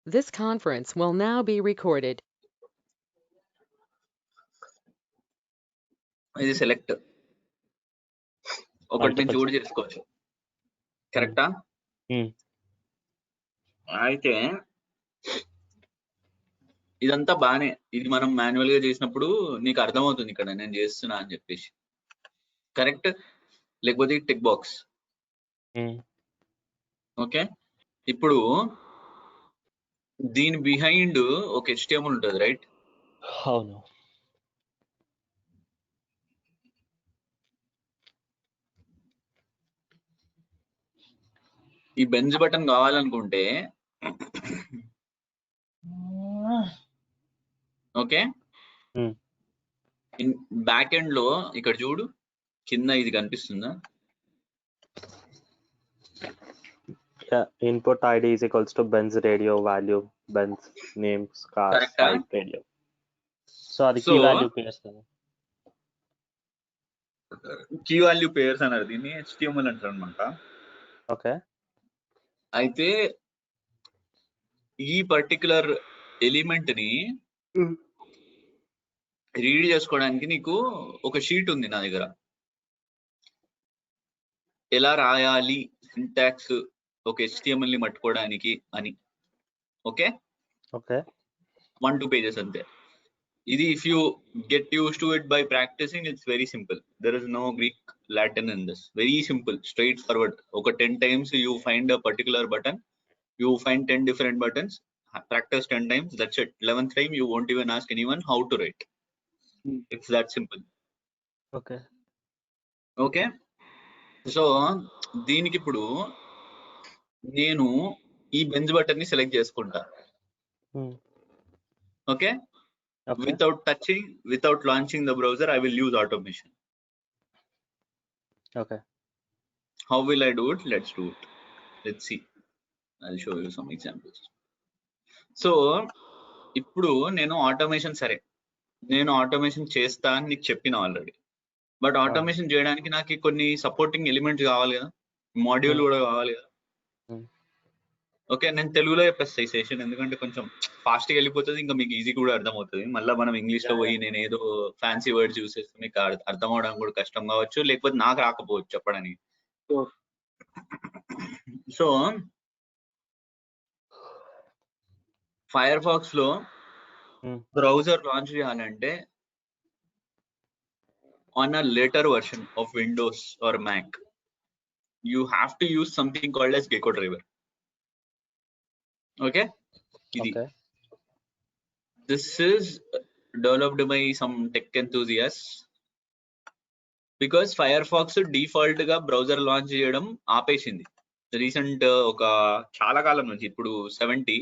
This conference will now be recorded. ఇది select ఒకటి నుంచి Multiple. కూడా చేసుకోవచ్చు, కరెక్టా? అయితే ఇదంతా బానే, ఇది మనం మాన్యువల్ గా చేసినప్పుడు నీకు అర్థమవుతుంది ఇక్కడ నేను చేస్తున్నా అని చెప్పేసి, కరెక్ట్? లేకపోతే టిక్ బాక్స్. ఓకే, ఇప్పుడు దీని బిహైండ్ ఒక HTML ఉంటుంది, రైట్? అవును. ఈ బెంజ్ బటన్ కావాలనుకుంటే ఓకే, బ్యాక్ ఎండ్ లో ఇక్కడ చూడు, కింద ఇది కనిపిస్తుందా? Input ID is equals to Benz radio value, Benz name, car, Correct. site radio. So అది So, key value pairs కదా. కీ వాల్యూ పేర్స్ అన్నారు, దీన్ని HTML అంటారు అనమాట. ఓకే, అయితే ఈ పర్టికులర్ ఎలిమెంట్ ని రీడ్ చేసుకోవడానికి నీకు ఒక షీట్ ఉంది నా దగ్గర, ఎలా రాయాలి సింటాక్స్ ఒక HTML ని పట్టుకోవడానికి అని. ఓకే, ఓకే, 1-2 pages అంతే. ఇది if you get used to it by practising, it's very simple. There is no Greek Latin in this, very simple, straightforward. ఒక 10 times you find a particular button, you find 10 different buttons, practice 10 times, that's it. 11th time you won't even ask anyone how to write. It's that simple. Okay, okay, so దీనికి ఇప్పుడు నేను ఈ Benz button ని select చేసుకుంటా. Okay, without touching, without launching the browser, I will use automation. okay. How will I do it? Let's do it. Let's see. I'll show you some examples. So ఇప్పుడు నేను automation, సరే నేను automation చేస్తా అని నీకు చెప్పిన already, but automation చేయడానికి నాకు కొన్ని సపోర్టింగ్ ఎలిమెంట్స్ కావాలి కదా, మాడ్యూల్ కూడా కావాలి కదా. ఓకే, నేను తెలుగులో చెప్పేస్తా ఈ సెషన్, ఎందుకంటే కొంచెం ఫాస్ట్ గా వెళ్ళిపోతుంది, ఇంకా మీకు ఈజీ కూడా అర్థమవుతుంది. మళ్ళీ మనం ఇంగ్లీష్ లో పోయి నేను ఏదో ఫ్యాన్సీ వర్డ్స్ యూస్ చేస్తే మీకు అర్థం అవడం కూడా కష్టం కావచ్చు, లేకపోతే నాకు రాకపోవచ్చు చెప్పడానికి. సో ఫైర్ ఫాక్స్ లో బ్రౌజర్ లాంచ్ చేయాలంటే on a later version of Windows or Mac, you have to use something called as Gecko driver. Okay, Okay. This is developed by some tech enthusiasts, because Firefox default ga browser launch చేయడం ఆపేసింది recent ఒక చాలా కాలం నుంచి, ఇప్పుడు 70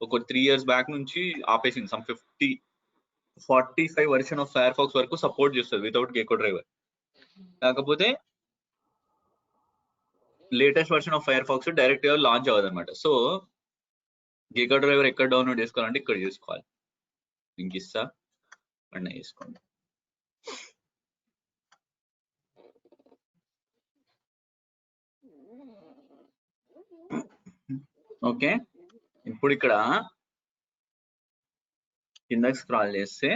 ఒక 3 years back నుంచి ఆపేసింది. Some 45 version of Firefox వరకు సపోర్ట్ చేస్తుంది వితౌట్ గెకో డ్రైవర్. కాకపోతే latest version of Firefox direct గా లాంచ్ అవ్వదు అనమాట. సో గెకో డ్రైవర్ ఎక్కడ డౌన్లోడ్ చేసుకోవాలంటే ఇక్కడ చేసుకోవాలి. లింక్ ఇస్తా, అన్న చేసుకోండి. ఓకే, ఇప్పుడు ఇక్కడ కిందకి స్క్రాల్ చేస్తే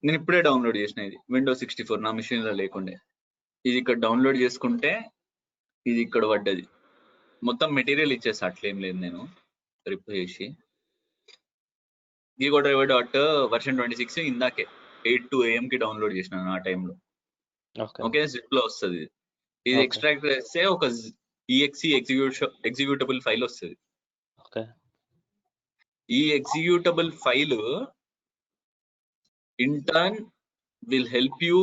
నేను ఇప్పుడే డౌన్లోడ్ చేసిన ఇది Windows 64 నా మిషన్ లో లేకుండే. ఇది ఇక్కడ డౌన్లోడ్ చేసుకుంటే ఇది ఇక్కడ పడ్డది. మొత్తం మెటీరియల్ ఇచ్చేస్తా, అట్లేం లేదు. నేను రిప్ చేసి గెకో డ్రైవర్ version 26 ఇందాకే 8 AM కి డౌన్లోడ్ చేసినాను ఆ టైంలో. ఓకే, జిప్ లో వస్తుంది. ఇది ఎక్స్ట్రాక్ట్ చేస్తే ఒక exe ఎగ్జిక్యూటబుల్ ఫైల్ వస్తుంది. ఈ executable file in turn will help you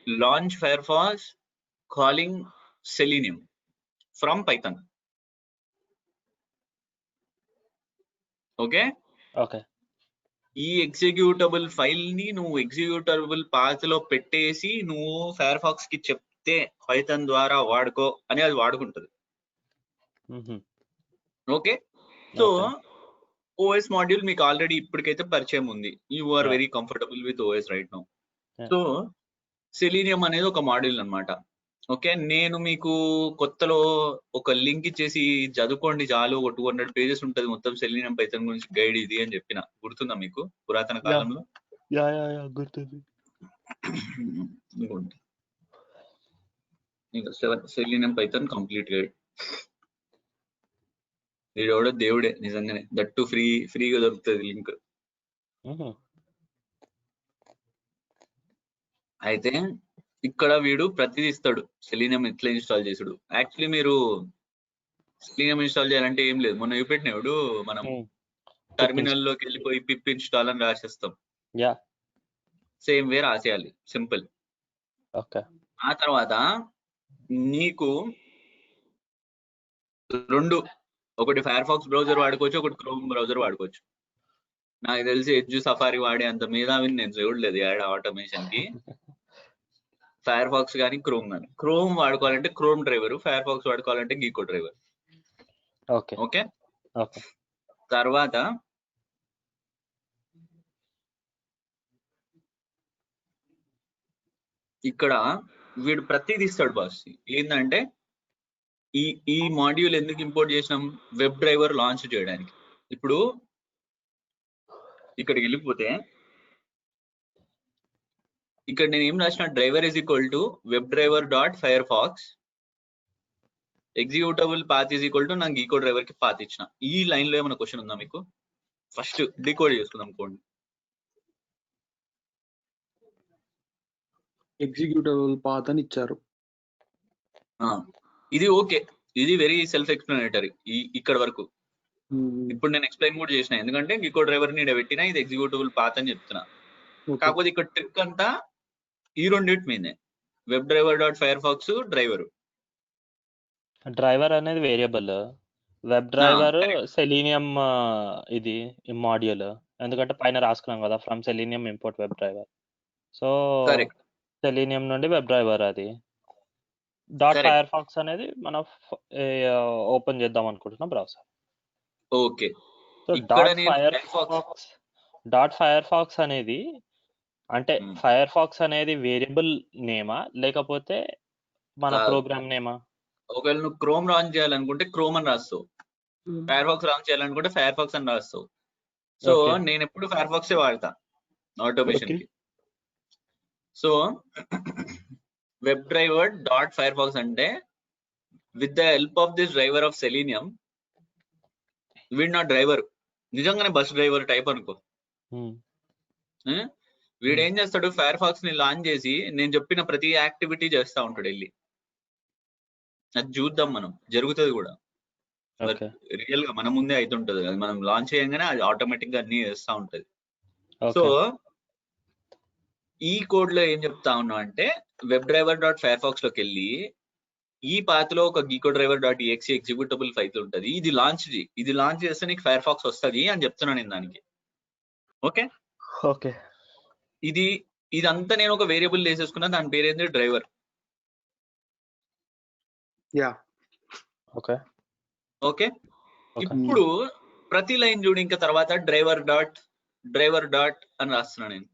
launch Firefox calling Selenium from Python. Okay, ఈ ఎగ్జిక్యూటబుల్ ఫైల్ ని నువ్వు ఎగ్జిక్యూటబుల్ పాత్ లో పెట్టేసి నువ్వు Firefox కి చెప్తే పైథాన్ ద్వారా వాడుకో అని అది వాడుకుంటది. ఓకే, సో OS మాడ్యూల్ మీకు ఆల్రెడీ ఇప్పటికైతే పరిచయం ఉంది. You are very comfortable with OS right now. So Selenium అనేది ఒక మాడ్యూల్ అన్నమాట. ఓకే, నేను మీకు కొత్తలో ఒక లింక్ ఇచ్చేసి చదువుకోండి చాలు, ఒక 200 పేజెస్ ఉంటది మొత్తం సెలీనియం పైథాన్ గురించి గైడ్ ఇది అని చెప్పిన, గుర్తుందా మీకు పురాతన కాలంలో? గుర్తుంది. ఇంకోటి ఇంకా సెలీనియం పైథాన్ కంప్లీట్ గైడ్. వీడెవడో దేవుడే నిజంగానే, దట్టు ఫ్రీగా దొరుకుతుంది లింక్. అయితే ఇక్కడ వీడు ప్రతిదీ ఇస్తాడు సెలీనియం ఎట్లా ఇన్స్టాల్ చేసుడు. యాక్చువల్లీ మీరు సెలీనియం ఇన్స్టాల్ చేయాలంటే ఏం లేదు, మొన్న చూపెట్టినప్పుడు మనం టెర్మినల్ లోకి వెళ్ళిపోయి పిప్ ఇన్స్టాల్ అని రాసేస్తాం. సేమ్ వే రాసేయాలి, సింపుల్. ఓకే, ఆ తర్వాత నీకు రెండు, ఒకటి ఫైర్ ఫాక్స్ బ్రౌజర్ వాడుకోవచ్చు, ఒకటి క్రోమ్ బ్రౌజర్ వాడుకోవచ్చు. నాకు తెలిసి ఎడ్జ్ సఫారీ వాడే అంత మేధావిని నేను చూడలేదు యాడ్ ఆటోమేషన్ కి. ఫైర్ ఫాక్స్ కానీ క్రోమ్ కానీ. క్రోమ్ వాడుకోవాలంటే క్రోమ్ డ్రైవర్, ఫైర్ ఫాక్స్ వాడుకోవాలంటే Gecko driver. Okay, okay. Okay. తర్వాత ఇక్కడ వీడు ప్రతిదీ ఇస్తాడు బాస్. ఏంటంటే ఈ మాడ్యూల్ ఎందుకు ఇంపోర్ట్ చేసినాం, వెబ్ డ్రైవర్ లాంచ్ చేయడానికి. ఇప్పుడు ఇక్కడికి వెళ్ళిపోతే ఇక్కడ నేను ఏం రాసిన, driver is equal to web driver dot Firefox executable path is equal to నాకు గీకో డ్రైవర్ కి పాత్ ఇచ్చిన. ఈ లైన్ లో ఏమైనా క్వశ్చన్ ఉందా మీకు? ఫస్ట్ డికోడ్ చేసుకుందాం కోడ్. ఎగ్జిక్యూటబుల్ పాత్ అని ఇచ్చారు. ఇది ఓకే, ఇది వెరీ సెల్ఫ్ ఎక్స్ప్లెనేటరీ ఇక్కడ వరకు. ఇప్పుడు నేను ఎక్స్ప్లెయిన్ కూడా చేసిన, ఎందుకంటే గీకో డ్రైవర్ ని పెట్టినా ఇది ఎగ్జిక్యూటబుల్ పాత్ అని చెప్తున్నా. కాకపోతే ఇక్కడ ట్రిక్ అంతా ఈ రెండింటి మీదే, web driver dot Firefox driver. Driver అనేది వేరియబుల్, వెబ్ డ్రైవర్ సెలీనియం ఇది మాడ్యూల్, ఎందుకంటే పైన రాసుకున్నాం కదా from Selenium import web driver. So Selenium నుండి వెబ్ డ్రైవర్ అది. డాట్ ఫైర్ ఫాక్స్ అనేది మనం ఓపెన్ చేద్దాం అనుకుంటున్నాం browser. Okay. So dot Firefox అనేది అంటే ఫైర్ ఫాక్స్ అనేది వేరియబుల్ నేమా లేకపోతే మన ప్రోగ్రామ్ నేమా? ఒకవేళ నువ్వు క్రోమ్ లాంచ్ చేయాలనుకుంటే క్రోమ్ అని రాస్తావు, ఫైర్ ఫాక్స్ లాంచ్ చేయాలనుకుంటే ఫైర్ ఫాక్స్ అని రాస్తావు. సో నేను ఎప్పుడు ఫైర్ ఫాక్స్ వాడతా ఆటోమేషన్ కి. So web driver dot Firefox అంటే with the help of this driver of Selenium, వీడు నా డ్రైవర్ నిజంగానే బస్ డ్రైవర్ టైప్ అనుకో. వీడు ఏం చేస్తాడు, ఫైర్ ఫాక్స్ ని లాంచ్ చేసి నేను చెప్పిన ప్రతి యాక్టివిటీ చేస్తా ఉంటాడు వెళ్ళి. అది చూద్దాం మనం, జరుగుతుంది కూడా రియల్ గా మన ముందే అవుతుంటది. అది మనం లాంచ్ చేయగానే అది ఆటోమేటిక్ గా అన్ని చేస్తా ఉంటది. సో ఈ కోడ్ లో ఏం చెప్తా ఉన్నా అంటే, web driver dot Firefox లోకి వెళ్ళి ఈ పాత్ లో ఒక Gecko driver dot exe executable file ఉంటది, ఇది లాంచ్ చేస్తే నీకు ఫైర్ ఫాక్స్ వస్తుంది అని చెప్తున్నాను నేను దానికి. Okay okay. ఇదంతా నేను ఒక వేరియబుల్ వేసేసుకున్నా, దాని పేరు ఏంటి, డ్రైవర్. Okay okay. ఇప్పుడు ప్రతి లైన్ చూడు, ఇంకా తర్వాత డ్రైవర్ డాట్ అని రాస్తున్నా నేను.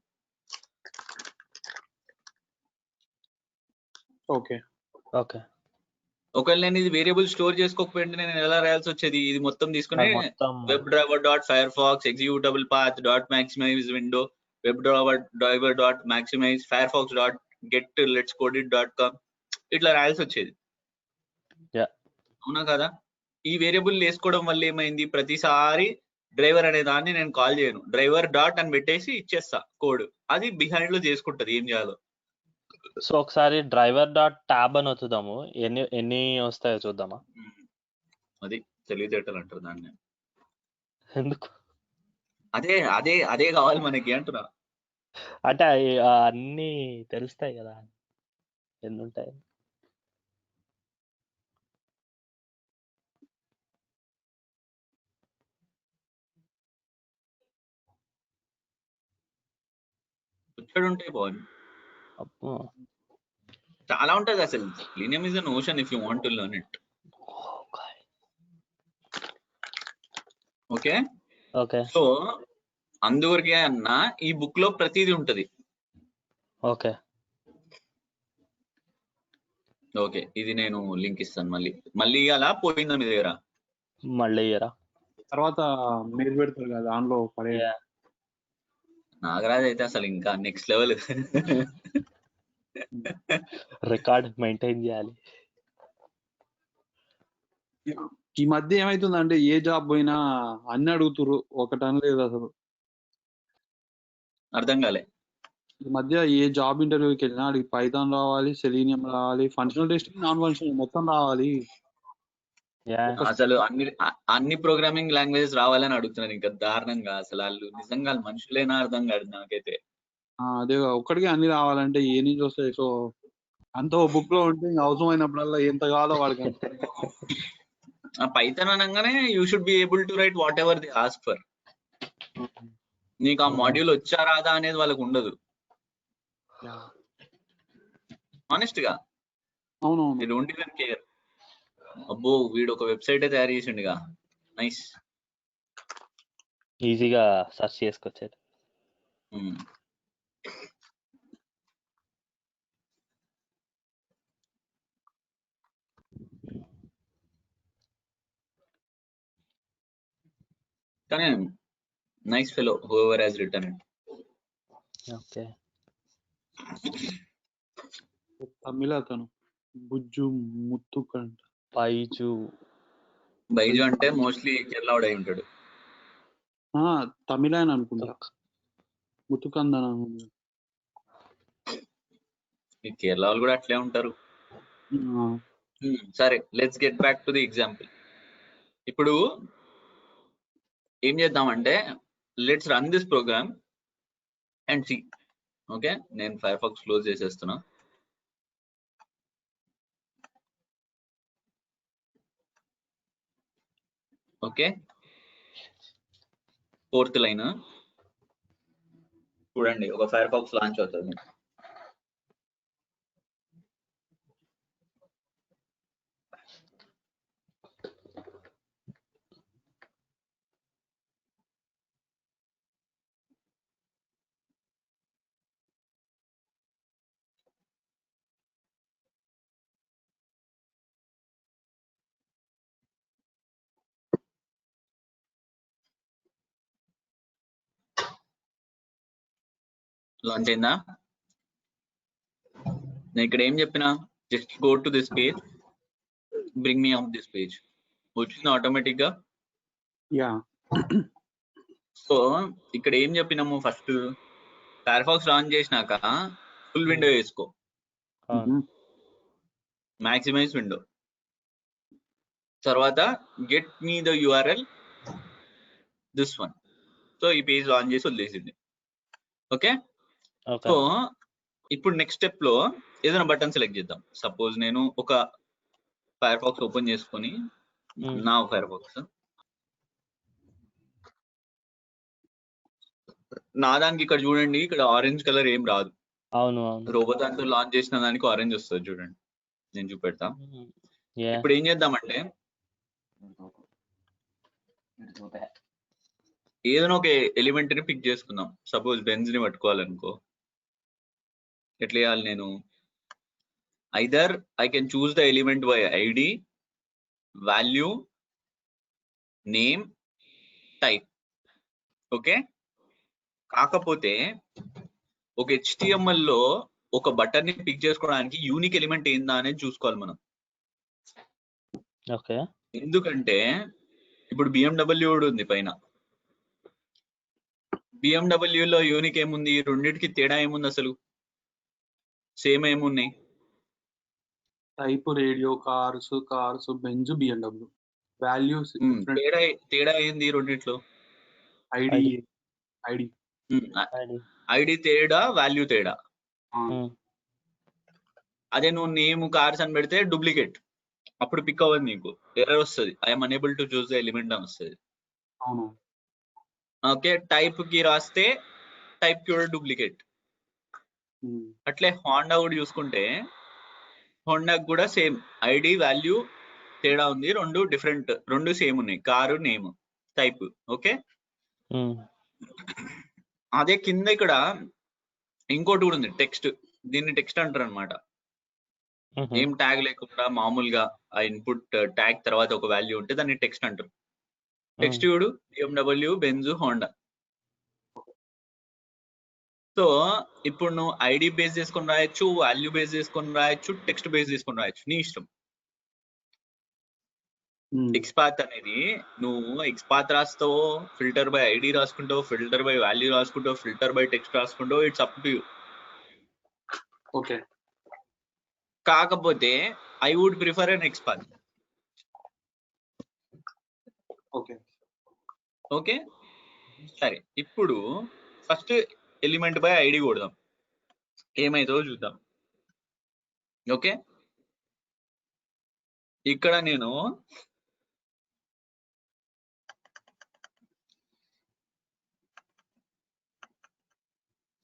Okay okay. ఒకవేళ నేను ఇది వేరియబుల్ స్టోర్ చేసుకోకపోయింటే నేను ఎలా రాయాల్సి వచ్చేది, ఇది మొత్తం తీసుకుని web driver dot Firefox executable path dot maximize window, web driver dot maximize Firefox dot get let's code it dot com ఇట్లా రాయాల్సి వచ్చేది. అవునా కదా? ఈ వేరియబుల్ వేసుకోవడం వల్ల ఏమైంది, ప్రతిసారి డ్రైవర్ అనే దాన్ని నేను కాల్ చేయను, డ్రైవర్ డాట్ అని పెట్టేసి ఇచ్చేస్తా కోడ్, అది బిహైండ్ లో చేసుకుంటది ఏం చేయాలో. సో ఒకసారి డ్రైవర్ డాట్ ట్యాబ్ అని వస్తుందాము, ఎన్ని వస్తాయో చూద్దామా? అది తెలివితేటలు అంటారు దాన్ని. ఎందుకు? అదే కావాలి మనకి అంటున్నా. అంటే అన్ని తెలుస్తాయి కదా ఎన్ని ఉంటాయి. ఉంటాయి బాగుంది, చాలా ఉంటది అసలు. Selenium is an ocean if you want to learn it. Okay okay. So అందువరకే అన్న ఈ బుక్ లో ప్రతిదీ ఉంటది. ఓకే. ఓకే, ఇది నేను లింక్ ఇస్తాను. మళ్ళీ అలా పోయిందా మీ దగ్గర? మళ్ళీ ఇయ్యరా? తర్వాత మీరు పెడతారు కదా దానిలో పడే. Yeah. నాగరాజ్ అయితే అసలు ఇంకా నెక్స్ట్ లెవెల్. రికార్డ్ మెయింటైన్ చేయాలి. ఈ మధ్య ఏమైతుందంటే ఏ జాబ్ పోయినా అన్ని అడుగుతురు, ఒకటని లేదు అసలు. అర్థం కాలే. ఈ మధ్య ఏ జాబ్ ఇంటర్వ్యూకి వెళ్ళినా అడిగి పైథాన్ రావాలి, సెలీనియం రావాలి, ఫంక్షనల్ టెస్టింగ్, నాన్ ఫంక్షనల్ మొత్తం రావాలి. Yeah. అసలు అన్ని ప్రోగ్రామింగ్ లాంగ్వేజెస్ రావాలని అడుగుతున్నారు. ఇంకా దారుణంగా అసలు వాళ్ళు నిజంగా మనుషులేనా అర్థం కాదు నాకైతే. అదే ఒక్కడికి అన్ని రావాలంటే ఏ నుంచి వస్తాయి? సో అంత బుక్ లో ఉంటే ఇంకా అవసరమైనప్పుడల్లా ఎంత కావాలో వాడికి. పైథాన్ అనగానే you should be able to right what ever the ask for. నీకు ఆ మాడ్యూల్ వచ్చా రాదా అనేది వాళ్ళకు ఉండదు. ఆనెస్ట్ గా అవునవును. You don't even care. అబ్బో వీడు ఒక వెబ్సైట్ తయారు చేసిండుగా, నైస్. ఈజీగా సెర్చ్ చేసుకోవచ్చు. కానీ nice fellow whoever has written it. Okay. Tamil అతను బుజ్జు ముత్తుకంట. బైజు అంటే మోస్ట్లీ కేరళ వాడు అయి ఉంటాడు. తమిళ అని అనుకుంటా, ముత్తుకందన్ అనుకుంటా. ఈ కేరళ వాళ్ళు కూడా అట్లే ఉంటారు. సరే, let's get back to the example. ఇప్పుడు ఏం చేద్దామంటే let's run this program and see. Okay, నేను ఫైర్ ఫాక్స్ క్లోజ్ చేసేస్తున్నా. ఓకే, 4th లైన్ చూడండి, ఒక ఫైర్ ఫాక్స్ లాంచ్ అవుతుంది. లాంచ్ అయిందా? నేను ఇక్కడ ఏం చెప్పినా, just go to this page, bring me of this page. వచ్చింది ఆటోమేటిక్ గా. సో ఇక్కడ ఏం చెప్పినాము, ఫస్ట్ ఫైర్ ఫాక్స్ లాంచ్ చేసినాక ఫుల్ విండో వేసుకో, మాక్సిమైజ్ విండో. తర్వాత get me the URL this one. So ఈ పేజ్ లాంచ్ చేసి వదిలేసింది. ఓకే, సో ఇప్పుడు నెక్స్ట్ స్టెప్ లో ఏదైనా బటన్ సెలెక్ట్ చేద్దాం. సపోజ్ నేను ఒక ఫైర్ ఫాక్స్ ఓపెన్ చేసుకొని, నా ఫైర్ ఫాక్స్ నా దానికి ఇక్కడ చూడండి, ఇక్కడ ఆరెంజ్ కలర్ ఏం రాదు. అవును, రోబో దాంతో లాంచ్ చేసిన దానికి ఆరెంజ్ వస్తుంది చూడండి. నేను చూపెడతా. ఇప్పుడు ఏం చేద్దామంటే ఏదైనా ఒక ఎలిమెంట్ ని పిక్ చేసుకుందాం. సపోజ్ బెంజ్ ని పట్టుకోవాలనుకో, ఎట్లా చేయాలి? నేను either I can choose the element by ID, value, name, type. Okay, కాకపోతే ఒక HTML లో ఒక బటన్ ని పిక్ చేసుకోవడానికి యూనిక్ ఎలిమెంట్ ఏందా అనేది చూసుకోవాలి మనం. ఓకే, ఎందుకంటే ఇప్పుడు BMW ఉంది పైన. BMW లో యూనిక్ ఏముంది? రెండింటికి తేడా ఏముంది అసలు? సేమ్ ఏమున్నాయి? Type radio, cars, Benz, BMW. Values తేడా ఏంది రెండిట్లో? ఐడి తేడా, వాల్యూ తేడా. అదే నువ్వు నేమ్ కార్స్ అని పెడితే డూప్లికేట్, అప్పుడు పిక్ అవ్వదు, నీకు ఎర్రర్ వస్తుంది. I'm unable to choose the element అని వస్తుంది. ఓకే, టైప్ కి రాస్తే టైప్ కి కూడా డూప్లికేట్. అట్లే హోండా కూడా చూసుకుంటే, హోండాకి కూడా సేమ్ ఐడి, వాల్యూ తేడా ఉంది. రెండు డిఫరెంట్, రెండు సేమ్ ఉన్నాయి, కారు, నేమ్, టైప్. ఓకే, అదే కింద ఇక్కడ ఇంకోటి కూడా ఉంది, టెక్స్ట్. దీన్ని టెక్స్ట్ అంటారు అనమాట. ఏం ట్యాగ్ లేకుండా మామూలుగా ఆ ఇన్పుట్ ట్యాగ్ తర్వాత ఒక వాల్యూ ఉంటే దాన్ని టెక్స్ట్ అంటారు. టెక్స్ట్ చూడు BMW, బెంజ్, హోండా. సో ఇప్పుడు నువ్వు ఐడి బేస్ చేసుకొని రాయొచ్చు, వాల్యూ బేస్ చేసుకొని రాయొచ్చు, టెక్స్ట్ బేస్ చేసుకొని రాయొచ్చు, నీ ఇష్టం. ఎక్స్పాత్ అనేది నువ్వు ఎక్స్పాత్ రాస్తావు, ఫిల్టర్ బై ఐడి రాసుకుంటావు, ఫిల్టర్ బై వాల్యూ రాసుకుంటావు, ఫిల్టర్ బై టెక్స్ట్ రాసుకుంటావు, it's up to you. Okay కాకపోతే I would prefer an XPath. Okay okay సరే, ఇప్పుడు ఫస్ట్ ఎలిమెంట్ బై ఐడి కొడదాం, ఏమైతుందో చూద్దాం. ఓకే ఇక్కడ నేను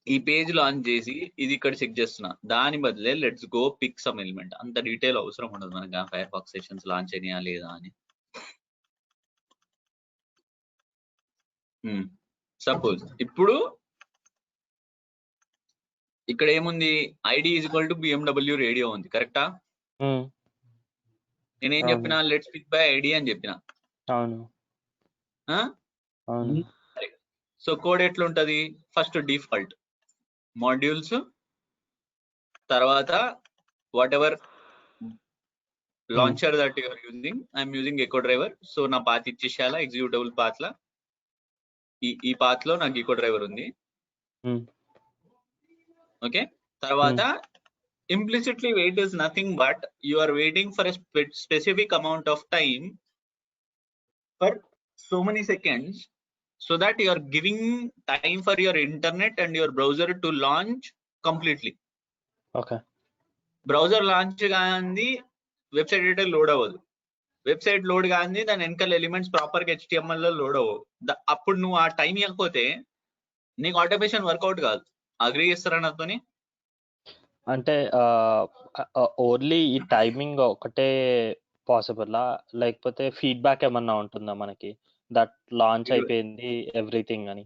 ఈ పేజ్ లాంచ్ చేసి ఇది ఇక్కడ చెక్ చేస్తున్నా, దాని బదులే let's go pick some element. అంత డీటెయిల్ అవసరం ఉండదు మనకి ఆ ఫైర్ ఫాక్స్ సెషన్స్ లాంచ్ అయినా లేదా అని. సపోజ్ ఇప్పుడు ఇక్కడ ఏముంది, ID is equal to BMW radio ఉంది, కరెక్టా? నేనేం చెప్పినా, లెట్స్ పిక్ బై ఐడి అని చెప్పిన. అవును అవును సో కోడ్ ఎట్లుంటది, ఫస్ట్ డిఫాల్ట్ మాడ్యూల్స్, తర్వాత whatever launcher that you're using, I'm using gecko driver. So నా పాత్ ఇచ్చేసేయాలా, ఎగ్జిక్యూటబుల్ పాత్ లా ఈ పాత్ లో నాకు ఎకో డ్రైవర్ ఉంది. ఓకే తర్వాత implicitly wait is nothing but you are waiting for a specific amount of time for so many seconds, so that you are giving time for your internet and your browser to launch completely. Okay browser launch కానీ website editor load అవ్వదు, website load కానీ దాని వెనకాల elements proper గా HTML లో load అవ్వవు. అప్పుడు నువ్వు ఆ టైం ఇవ్వకపోతే నీకు ఆటోమేషన్ వర్కౌట్ కాదు. అగ్రీ చేస్తారా నాతోని? అంటే ఓన్లీ ఈ టైమింగ్ ఒకటే పాసిబుల్లా, లేకపోతే ఫీడ్బ్యాక్ ఏమన్నా ఉంటుందా మనకి, దట్ లాంచ్ అయిపోయింది ఎవ్రీథింగ్ అని?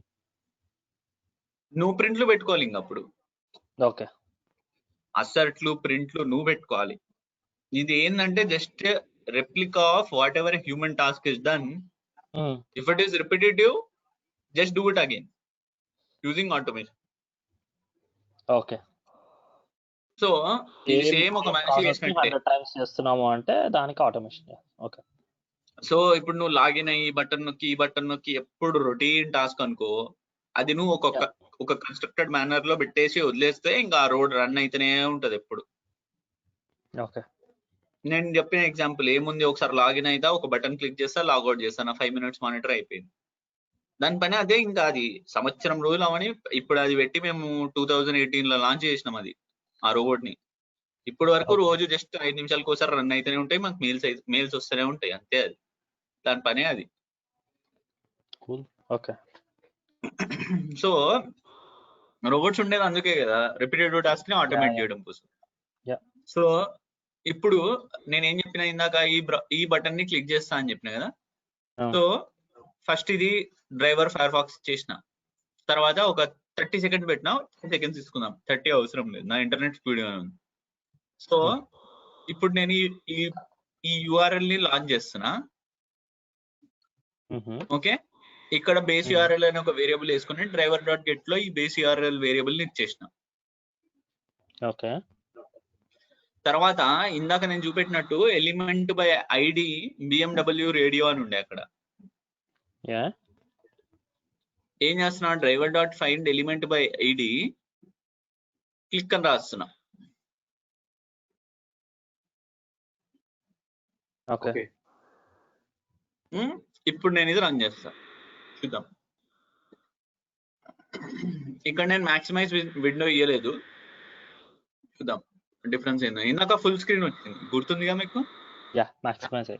నువ్వు ప్రింట్లు పెట్టుకోవాలి ఇంక అప్పుడు. ఓకే అసర్ట్లు ప్రింట్లు నువ్వు పెట్టుకోవాలి. ఇది ఏంటంటే just replica of what ever human task is done. If it is repetitive, just do it again using automation. Okay so ఇది సేమ్ ఒక మనిషి చేసినట్టే. 100 టైమ్స్ చేస్తున్నాము అంటే దానికి ఆటోమేషన్. ఓకే సో ఇప్పుడు నువ్వు లాగిన్ అయ్యి ఈ బటన్ నొక్కి ఎప్పుడు రొటీన్ టాస్క్ అనుకో, అది నువ్వు ఒక కన్స్ట్రక్టెడ్ మేనర్ లో పెట్టేసి వదిలేస్తే ఇంకా ఆ రోడ్ రన్ అయితేనే ఉంటది ఎప్పుడు. ఓకే నేను చెప్పిన ఎగ్జాంపుల్ ఏముంది, ఒకసారి లాగిన్ అయితే ఒక బటన్ క్లిక్ చేస్తా, లాగౌట్ చేస్తా, 5 minutes మానిటర్ అయిపోయింది. దాని పని అదే. ఇంకా అది సంవత్సరం రోజులు అవని ఇప్పుడు అది పెట్టి మేము 2018 లో లాంచ్ చేసినాం అది, ఆ రోబోట్ ని. ఇప్పటి వరకు రోజు జస్ట్ 5 నిమిషాలకు ఒకసారి రన్ అయితేనే ఉంటాయి, మాకు మెయిల్స్ వస్తూనే ఉంటాయి, అంతే. అది దాని పనే అది. ఓకే సో రోబోట్స్ ఉండేది అందుకే కదా, రిపీటెడ్ టాస్క్ ని ఆటోమేట్ చేయడం కోసం. సో ఇప్పుడు నేనేం చెప్పిన ఇందాక, ఈ బటన్ ని క్లిక్ చేస్తా అని చెప్పిన కదా. సో ఫస్ట్ ఇది డ్రైవర్ ఫైర్ ఫాక్స్ చేసిన తర్వాత ఒక 30 seconds పెట్టినా, 10 seconds తీసుకుందాం, 30 అవసరం లేదు, నా ఇంటర్నెట్ స్పీడ్ గా ఉంది. సో ఇప్పుడు నేను ఈ URL ని లాంచ్ చేస్తున్నా. ఓకే ఇక్కడ బేస్ URL అని ఒక వేరియబుల్ వేసుకుని driver.get లో ఈ బేస్ URL వేరియబుల్ ని ఇచ్చేసిన. ఓకే తర్వాత ఇందాక నేను చూపెట్టినట్టు element by ID BMW radio అని ఉండే, అక్కడ ఏం చేస్తున్నా, driver.find element by ID click అని రాస్తున్నా. ఓకే ఇప్పుడు నేను ఇది రన్ చేస్తా, చూద్దాం. ఇక్కడ నేను మాక్సిమైజ్ విండో ఇయ్యలేదు, చూద్దాం డిఫరెన్స్ ఏందో. ఇందాక ఫుల్ స్క్రీన్ వచ్చింది, గుర్తుందిగా మీకు? మాక్సిమైజ్.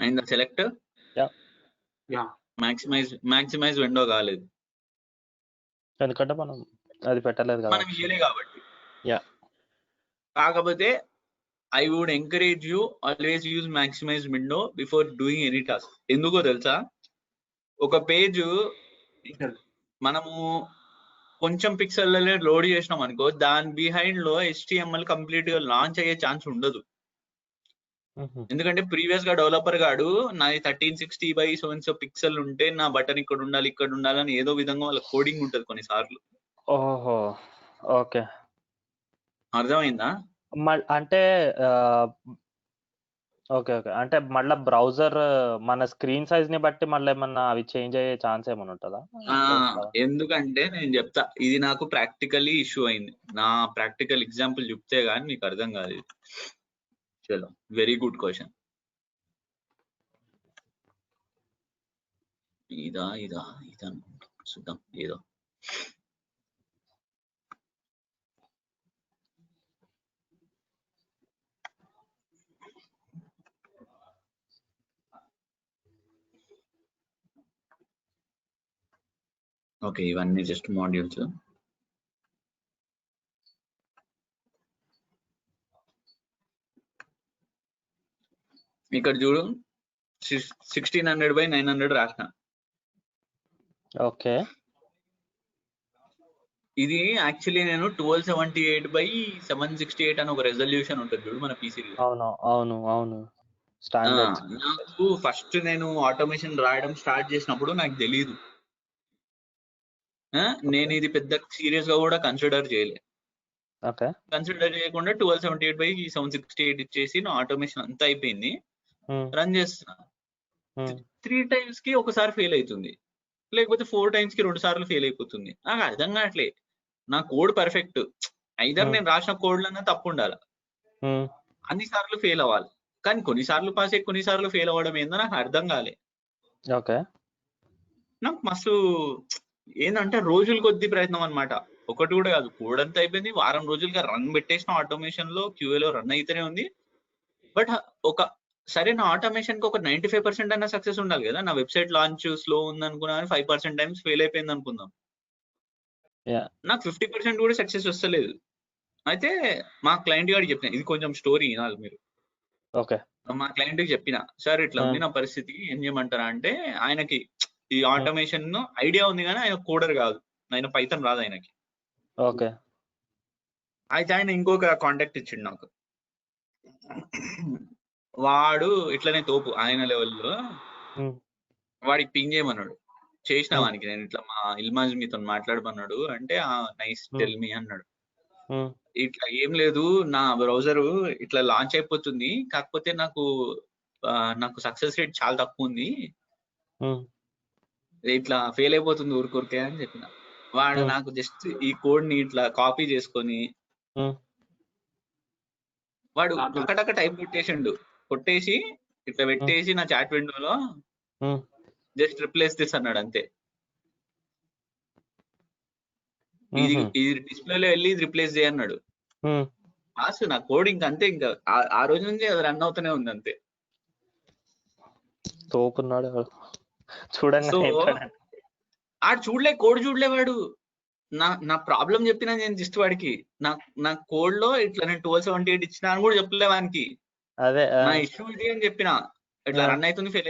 అయిందా సెలెక్ట్? యా మాక్సిమైజ్ విండో కాలేదు ఎందుకంటే మనం అది పెట్టలేదు కదా మనం ఇయ్యలే కాబట్టి. యా కాకపోతే I would encourage you always use maximize window before doing any task. ఎందుకో తెలుసా, ఒక పేజ్ మనము కొంచెం పిక్సెల్లలో లోడ్ చేసినాం అనుకో, దాని బిహైండ్ లో HTML కంప్లీట్ గా లాంచ్ అయ్యే ఛాన్స్ ఉండదు. ఎందుకంటే ప్రీవియస్ గా డెవలపర్ గాడు నాది 1360 పిక్సెల్ ఉంటే నా బటన్ ఇక్కడ ఉండాలి అని ఏదో విధంగా వాళ్ళ కోడింగ్ ఉంటది కొన్నిసార్లు. ఓహో ఓకే అర్థమైందా? అంటే ఓకే ఓకే అంటే మళ్ళీ బ్రౌజర్ మన స్క్రీన్ సైజ్ ని బట్టి మళ్ళీ ఏమన్నా అవి చేంజ్ అయ్యే ఛాన్స్ ఏమైనా ఉంటుందా? ఎందుకంటే నేను చెప్తా, ఇది నాకు ప్రాక్టికల్లీ ఇష్యూ అయింది. నా ప్రాక్టికల్ ఎగ్జాంపుల్ చెప్తే గానీ మీకు అర్థం కాదు. చలో, వెరీ గుడ్ క్వశ్చన్. ఇదా చూద్దాం ఏదో. ఓకే, ఇవన్నీ జస్ట్ మాడ్యూల్స్. ఇక్కడ చూడు 1600/900 రాసిన. ఓకే ఇది యాక్చువల్లీ నేను 1278/768 అని ఒక రెజల్యూషన్ ఉంటుంది చూడు మన పీసీలో. అవును స్టాండర్డ్. నాకు ఫస్ట్ నేను ఆటోమేషన్ రాయడం స్టార్ట్ చేసినప్పుడు నాకు తెలియదు, నేను ఇది పెద్ద సీరియస్ గా కూడా కన్సిడర్ చేయలే. కన్సిడర్ చేయకుండా 1278/768 ఇచ్చేసి నా ఆటోమేషన్ అంతా అయిపోయింది, రన్ చేస్తున్నా. 3 times కి ఒకసారి ఫెయిల్ అవుతుంది, లేకపోతే 4 times కి 2 సార్లు ఫెయిల్ అయిపోతుంది. నాకు అర్థం కావట్లే, నా కోడ్ పర్ఫెక్ట్, ఐదర్ నేను రాసిన కోడ్లన్నా తప్పు ఉండాలి, అన్ని సార్లు ఫెయిల్ అవ్వాలి. కానీ కొన్నిసార్లు పాస్ అయ్యి కొన్నిసార్లు ఫెయిల్ అవ్వడం ఏందో నాకు అర్థం కాలే. నాకు మస్తు ఏంటంటే రోజుల కొద్ది ప్రయత్నం అనమాట, ఒకటి కూడా కాదు. కోడ్ అంతా అయిపోయింది, వారం రోజులుగా రన్ పెట్టేసిన ఆటోమేషన్ లో, QA లో రన్ అయితేనే ఉంది. బట్ సరే, నా ఆటోమేషన్ కి ఒక 95% అన్న సక్సెస్ ఉండాలి కదా. నా వెబ్సైట్ లాంచ్ స్లో ఉంది అనుకున్నా, 5% టైమ్స్ ఫెయిల్ అయిపోయింది అనుకుందాం, నాకు 50% కూడా సక్సెస్ వస్తలేదు. అయితే మా క్లయింట్ గారికి చెప్పిన, ఇది కొంచెం స్టోరీ వినాలి మీరు. మా క్లయింట్ కి చెప్పిన, సార్ ఇట్లా ఉంది నా పరిస్థితి, ఏం చేయమంటారా అంటే, ఆయనకి ఈ ఆటోమేషన్ ఐడియా ఉంది కానీ ఆయన కోడర్ కాదు, ఆయన పైథాన్ రాదు ఆయనకి. అయితే ఆయన ఇంకొక కాంటాక్ట్ ఇచ్చిండు నాకు. వాడు ఇట్లనే తోపు, ఆయన లెవెల్లో. వాడికి పింగ్ చేయమన్నాడు, చేసిన వానికి నేను ఇట్లా మా ఇల్మాజ్ మీతో మాట్లాడమన్నాడు అంటే, నైస్ టెల్ మీ అన్నాడు. ఇట్లా ఏం లేదు, నా బ్రౌజరు ఇట్లా లాంచ్ అయిపోతుంది, కాకపోతే నాకు సక్సెస్ రేట్ చాలా తక్కువ ఉంది, ఇట్లా ఫెయిల్ అయిపోతుంది ఊరికే అని చెప్పిన. వాడు నాకు జస్ట్ ఈ కోడ్ ని ఇట్లా కాపీ చేసుకొని వాడు అక్కడక్క టైప్ కొట్టేసి ఇట్లా పెట్టేసి నా చాట్ విండోలో జస్ట్ రిప్లేస్ దిస్ అన్నాడు అంతే. ఇది డిస్ప్లేలో వెళ్ళి రిప్లేస్ చేయన్నాడు. నా కోడ్ ఇంకా అంతే, ఇంకా ఆ రోజు నుంచి అది రన్ అవుతూనే ఉంది అంతే. చూడలే, కోడ్ చూడలే వాడు. నా ప్రాబ్లం చెప్పినా నేను జస్ట్ వాడికి నా కోడ్ లో ఇట్లా నేను 1278 ఇచ్చినా అని కూడా చెప్పలే వానికి. నా ఇష్యూ ఇది అని చెప్పిన, ఇట్లా రన్ అవుతుంది ఫెయిల్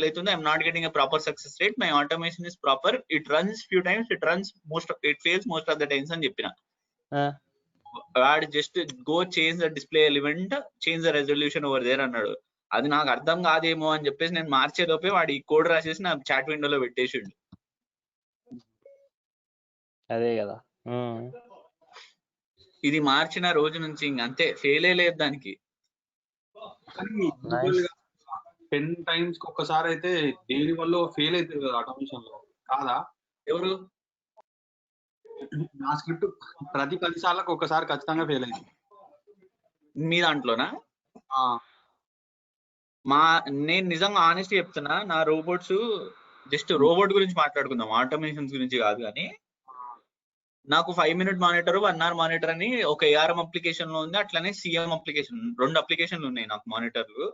అవుతుంది, I'm not getting a proper success rate, my automation is proper, it runs few times, it fails most of the times అని చెప్పిన. వాడు just go change the display element, change the resolution over there అన్నాడు. అది నాకు అర్థం కాదేమో అని చెప్పేసి నేను మార్చేలోపే వాడు ఈ కోడ్ రాసేసి నా చాట్ విండోలో పెట్టేసిండు. అదే కదా, ఇది మార్చిన రోజు నుంచి ఇంక అంతే, ఫెయిల్ లేదు దానికి. 10 times ఒక్కసారి అయితే దేని వల్ల ఫెయిల్ అవుతుంది కదా ఆటోమేషన్ లో, కాదా? ఎవరు? నా స్క్రిప్ట్ ప్రతి 10 సార్లకు ఒక్కసారి ఖచ్చితంగా ఫెయిల్ అయింది. మీ దాంట్లోనా? నేను నిజంగా ఆనెస్ట్ చెప్తున్నా, నా రోబోట్స్ జస్ట్ రోబోట్ గురించి మాట్లాడుకుందాం, ఆటోమేషన్స్ గురించి కాదు. కానీ నాకు 5-minute మానిటర్, 1 hour మానిటర్ అని ఒక ARM అప్లికేషన్ లో ఉంది, అట్లనే CM అప్లికేషన్, 2 అప్లికేషన్లు ఉన్నాయి నాకు మానిటర్లు.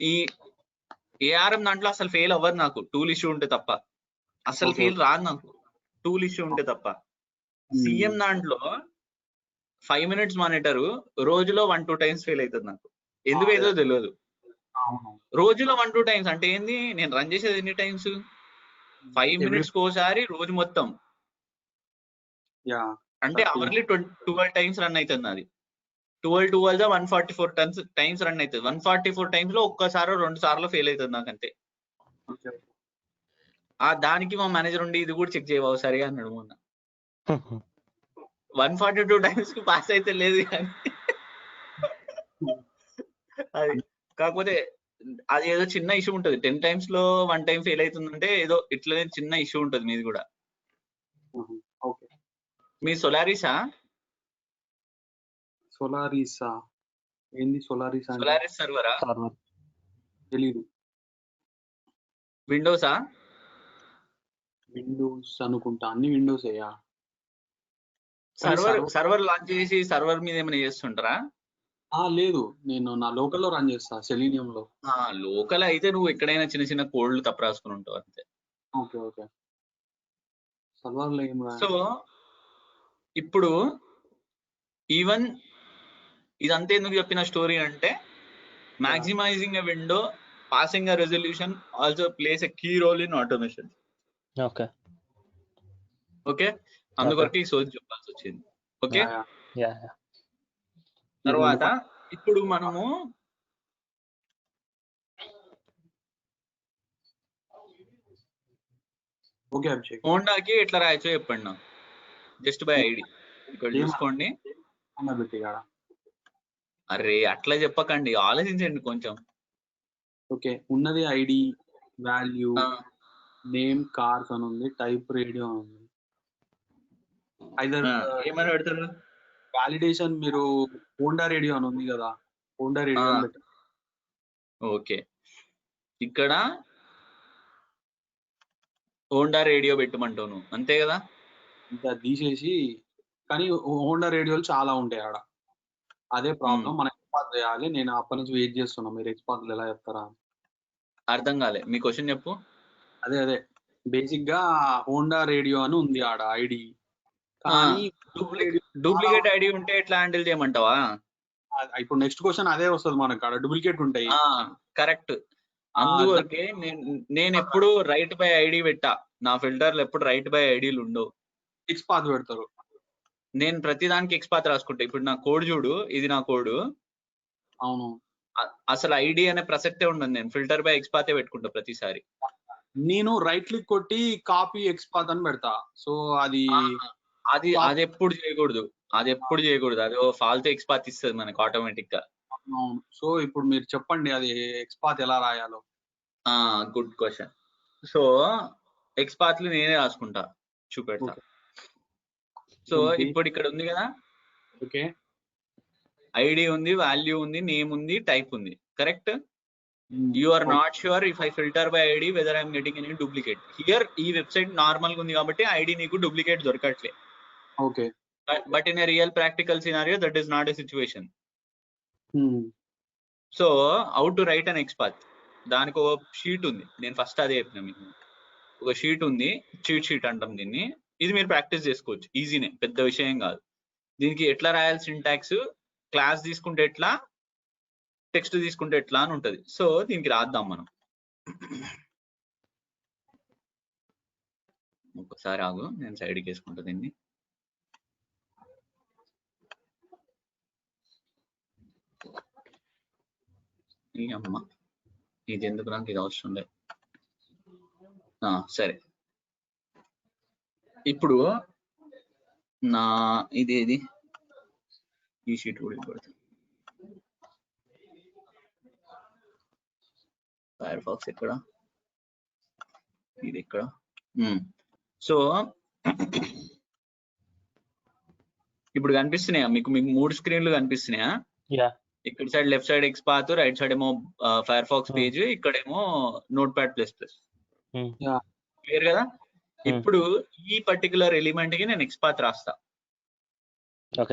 ఈ ఏఆర్ఎం దాంట్లో అసలు ఫెయిల్ అవ్వదు నాకు, టూల్ ఇష్యూ ఉంటే తప్ప. అసలు Okay. ఫెయిల్ రాదు నాకు, టూల్ ఇష్యూ ఉంటే తప్ప. సిఎం దాంట్లో 5 minutes మానిటర్ రోజులో 1-2 times ఫెయిల్ అవుతుంది నాకు, ఎందుకు ఏదో తెలియదు. అవును. రోజులో 1-2 times అంటే ఏంది, నేను రన్ చేసేది ఎన్ని టైమ్స్, 5 minutes కోసారి రోజు మొత్తం, యా అంటే 30. అవర్లీ 12 times రన్ అవుతుంది అది. 12 144 times రన్ అవుతుంది. 144 times లో ఒక్కసారి 2 సార్లు ఫెయిల్ అవుతుంది నాకు అంతే. Okay. దానికి మా మేనేజర్ ఉండి ఇది కూడా చెక్ చేయవు సరిగా అన్నాడు మొన్న. 142 times కి పాస్ అయితే లేదు కానీ అది కాకపోతే అది ఏదో చిన్న ఇష్యూ ఉంటది. 10 times లో 1 time ఫెయిల్ అవుతుందంటే ఏదో ఇట్లనే చిన్న ఇష్యూ ఉంటది మీది కూడా. ఓకే. మీ సోలారిసా? సోలారిసా ఏంది? సోలారిస్ అంటే సోలారిస్ సర్వరా? సర్వర్ తెలీదు. విండోసా? విండోస్ అనుకుంటా, అన్ని విండోస్ అయ్యా. సర్వర్ లాంచ్ చేసి సర్వర్ మీద ఏమైనా చేస్తుంటారా? లేదు, నేను నా లోకల్లో రన్ చేస్తా, సెలీనియం లో. లోకల్ అయితే నువ్వు ఎక్కడైనా చిన్న చిన్న కోడ్లు తప్ప రాసుకుని ఉంటావు అంతే. Okay okay. సర్వర్ లో ఏం సో ఇప్పుడు ఈవెన్ ఇదంతా ఎందుకు చెప్పిన స్టోరీ అంటే, maximising a window, passing a resolution also plays a key role in automation. Okay okay, అందుకొరకు ఈ సోచ్ చెప్పాల్సి వచ్చింది. ఓకే, యా తర్వాత ఇప్పుడు మనము ఓకే అభిషేక్, హోండాకి ఎట్లా రాయొచ్చో చెప్పండి నాకు, జస్ట్ బై ఐడి. ఇక్కడ చూసుకోండి. అరే అట్లా చెప్పకండి, ఆలోచించండి కొంచెం. ఓకే, ఉన్నది ఐడి, వాల్యూ, నేమ్ కార్స్ అని ఉంది, టైప్ రేడియో అని ఉంది. ఏమని పెడతారు? వాలిడేషన్ మీరు హోండా రేడియో అని ఉంది కదా, హోండా రేడియో అని పెట్టారు. ఓకే, ఇక్కడ హోండా రేడియో పెట్టమంటావు నువ్వు, అంతే కదా? ఇంకా తీసేసి, కానీ హోండా రేడియోలు చాలా ఉంటాయి ఆడ, అదే ప్రాబ్లం. మనం ఎక్స్పార్ట్ చేయాలి. నేను అప్పటి నుంచి వెయిట్ చేస్తున్నా, మీరు ఎక్స్పార్ట్లు ఎలా చెప్తారా? అర్థం కాలే, మీ క్వశ్చన్ చెప్పు. అదే బేసిక్ గా హోండా రేడియో అని ఉంది ఆడ ఐడి, కానీ డూప్లికేట్ ఐడి ఉంటే ఎట్లా హ్యాండిల్ చేయమంటావా? ఇప్పుడు నెక్స్ట్ క్వశ్చన్ అదే వస్తుంది మనకు, ఆడ డూప్లికేట్ ఉంటాయి. కరెక్ట్, అందువరకే నేను ఎప్పుడు రైట్ బై ఐడి పెట్టా, నా ఫిల్టర్లు ఎప్పుడు రైట్ బై ఐడీలు ఉండవు, ఎక్స్పాత్ పెడతారు. నేను ప్రతి దానికి ఎక్స్పాత్ రాసుకుంటా. ఇప్పుడు నా కోడ్ చూడు, ఇది నా కోడ్. అవును, అసలు ఐడి అనే ప్రసక్తే ఉండదు, నేను ఫిల్టర్ బై ఎక్స్పాతే పెట్టుకుంటా ప్రతిసారి. నేను రైట్ క్లిక్ కొట్టి కాపీ ఎక్స్పాత్ అని పెడతా. సో అది ఎప్పుడు చేయకూడదు, అది ఫాల్తూ ఎక్స్పాత్ ఇస్తుంది మనకు ఆటోమేటిక్ గా. సో ఇప్పుడు మీరు చెప్పండి, అది ఎక్స్పాత్ ఎలా రాయాలో. Good question. సో ఎక్స్పాత్లు నేనే రాసుకుంటా, చూపెడతా. సో ఇప్పుడు ఇక్కడ ఉంది కదా, ఓకే, ఐడి ఉంది, వాల్యూ ఉంది, నేమ్ ఉంది, టైప్ ఉంది, correct? You are not sure if I filter by ID whether I'm getting any duplicate. Here ఈ వెబ్సైట్ నార్మల్ గా ఉంది కాబట్టి ఐడి నీకు డూప్లికేట్ దొరకట్లే. Okay, but in a real practical scenario that is not a situation. So how to write an XPath, దానికి ఒక sheet ఉంది, నేను ఫస్ట్ అదే చెప్పిన మీకు. ఒక షీట్ ఉంది, చీట్ షీట్ అంటాం దీన్ని. ఇది మీరు ప్రాక్టీస్ చేసుకోవచ్చు, ఈజీనే, పెద్ద విషయం కాదు. దీనికి ఎట్లా రాయాలి సింటాక్స్, క్లాస్ తీసుకుంటే ఎట్లా, టెక్స్ట్ తీసుకుంటే ఎట్లా అని ఉంటది. సో దీనికి రాద్దాం మనం. ఒక్కసారి ఆగు, నేను సైడ్కి వేసుకుంటా దీన్ని. ఈ అమ్మ, ఇది ఎందుకు నాకు ఇది అవసరం లేదు. సరే, ఇప్పుడు నా ఇది ఈ షీట్ కూడా పెడతా. ఫైర్ ఫాక్స్ ఎక్కడ, ఇది ఎక్కడ? సో ఇప్పుడు కనిపిస్తున్నాయా మీకు 3 స్క్రీన్లు కనిపిస్తున్నాయా? ఇక్కడ side left side XPath, right side ఏమో ఫైర్ ఫాక్స్ పేజ్, ఇక్కడేమో note pad plus plus. Clear కదా? ఇప్పుడు ఈ పర్టికులర్ ఎలిమెంట్ కి నేను ఎక్స్పాత్ రాస్తా.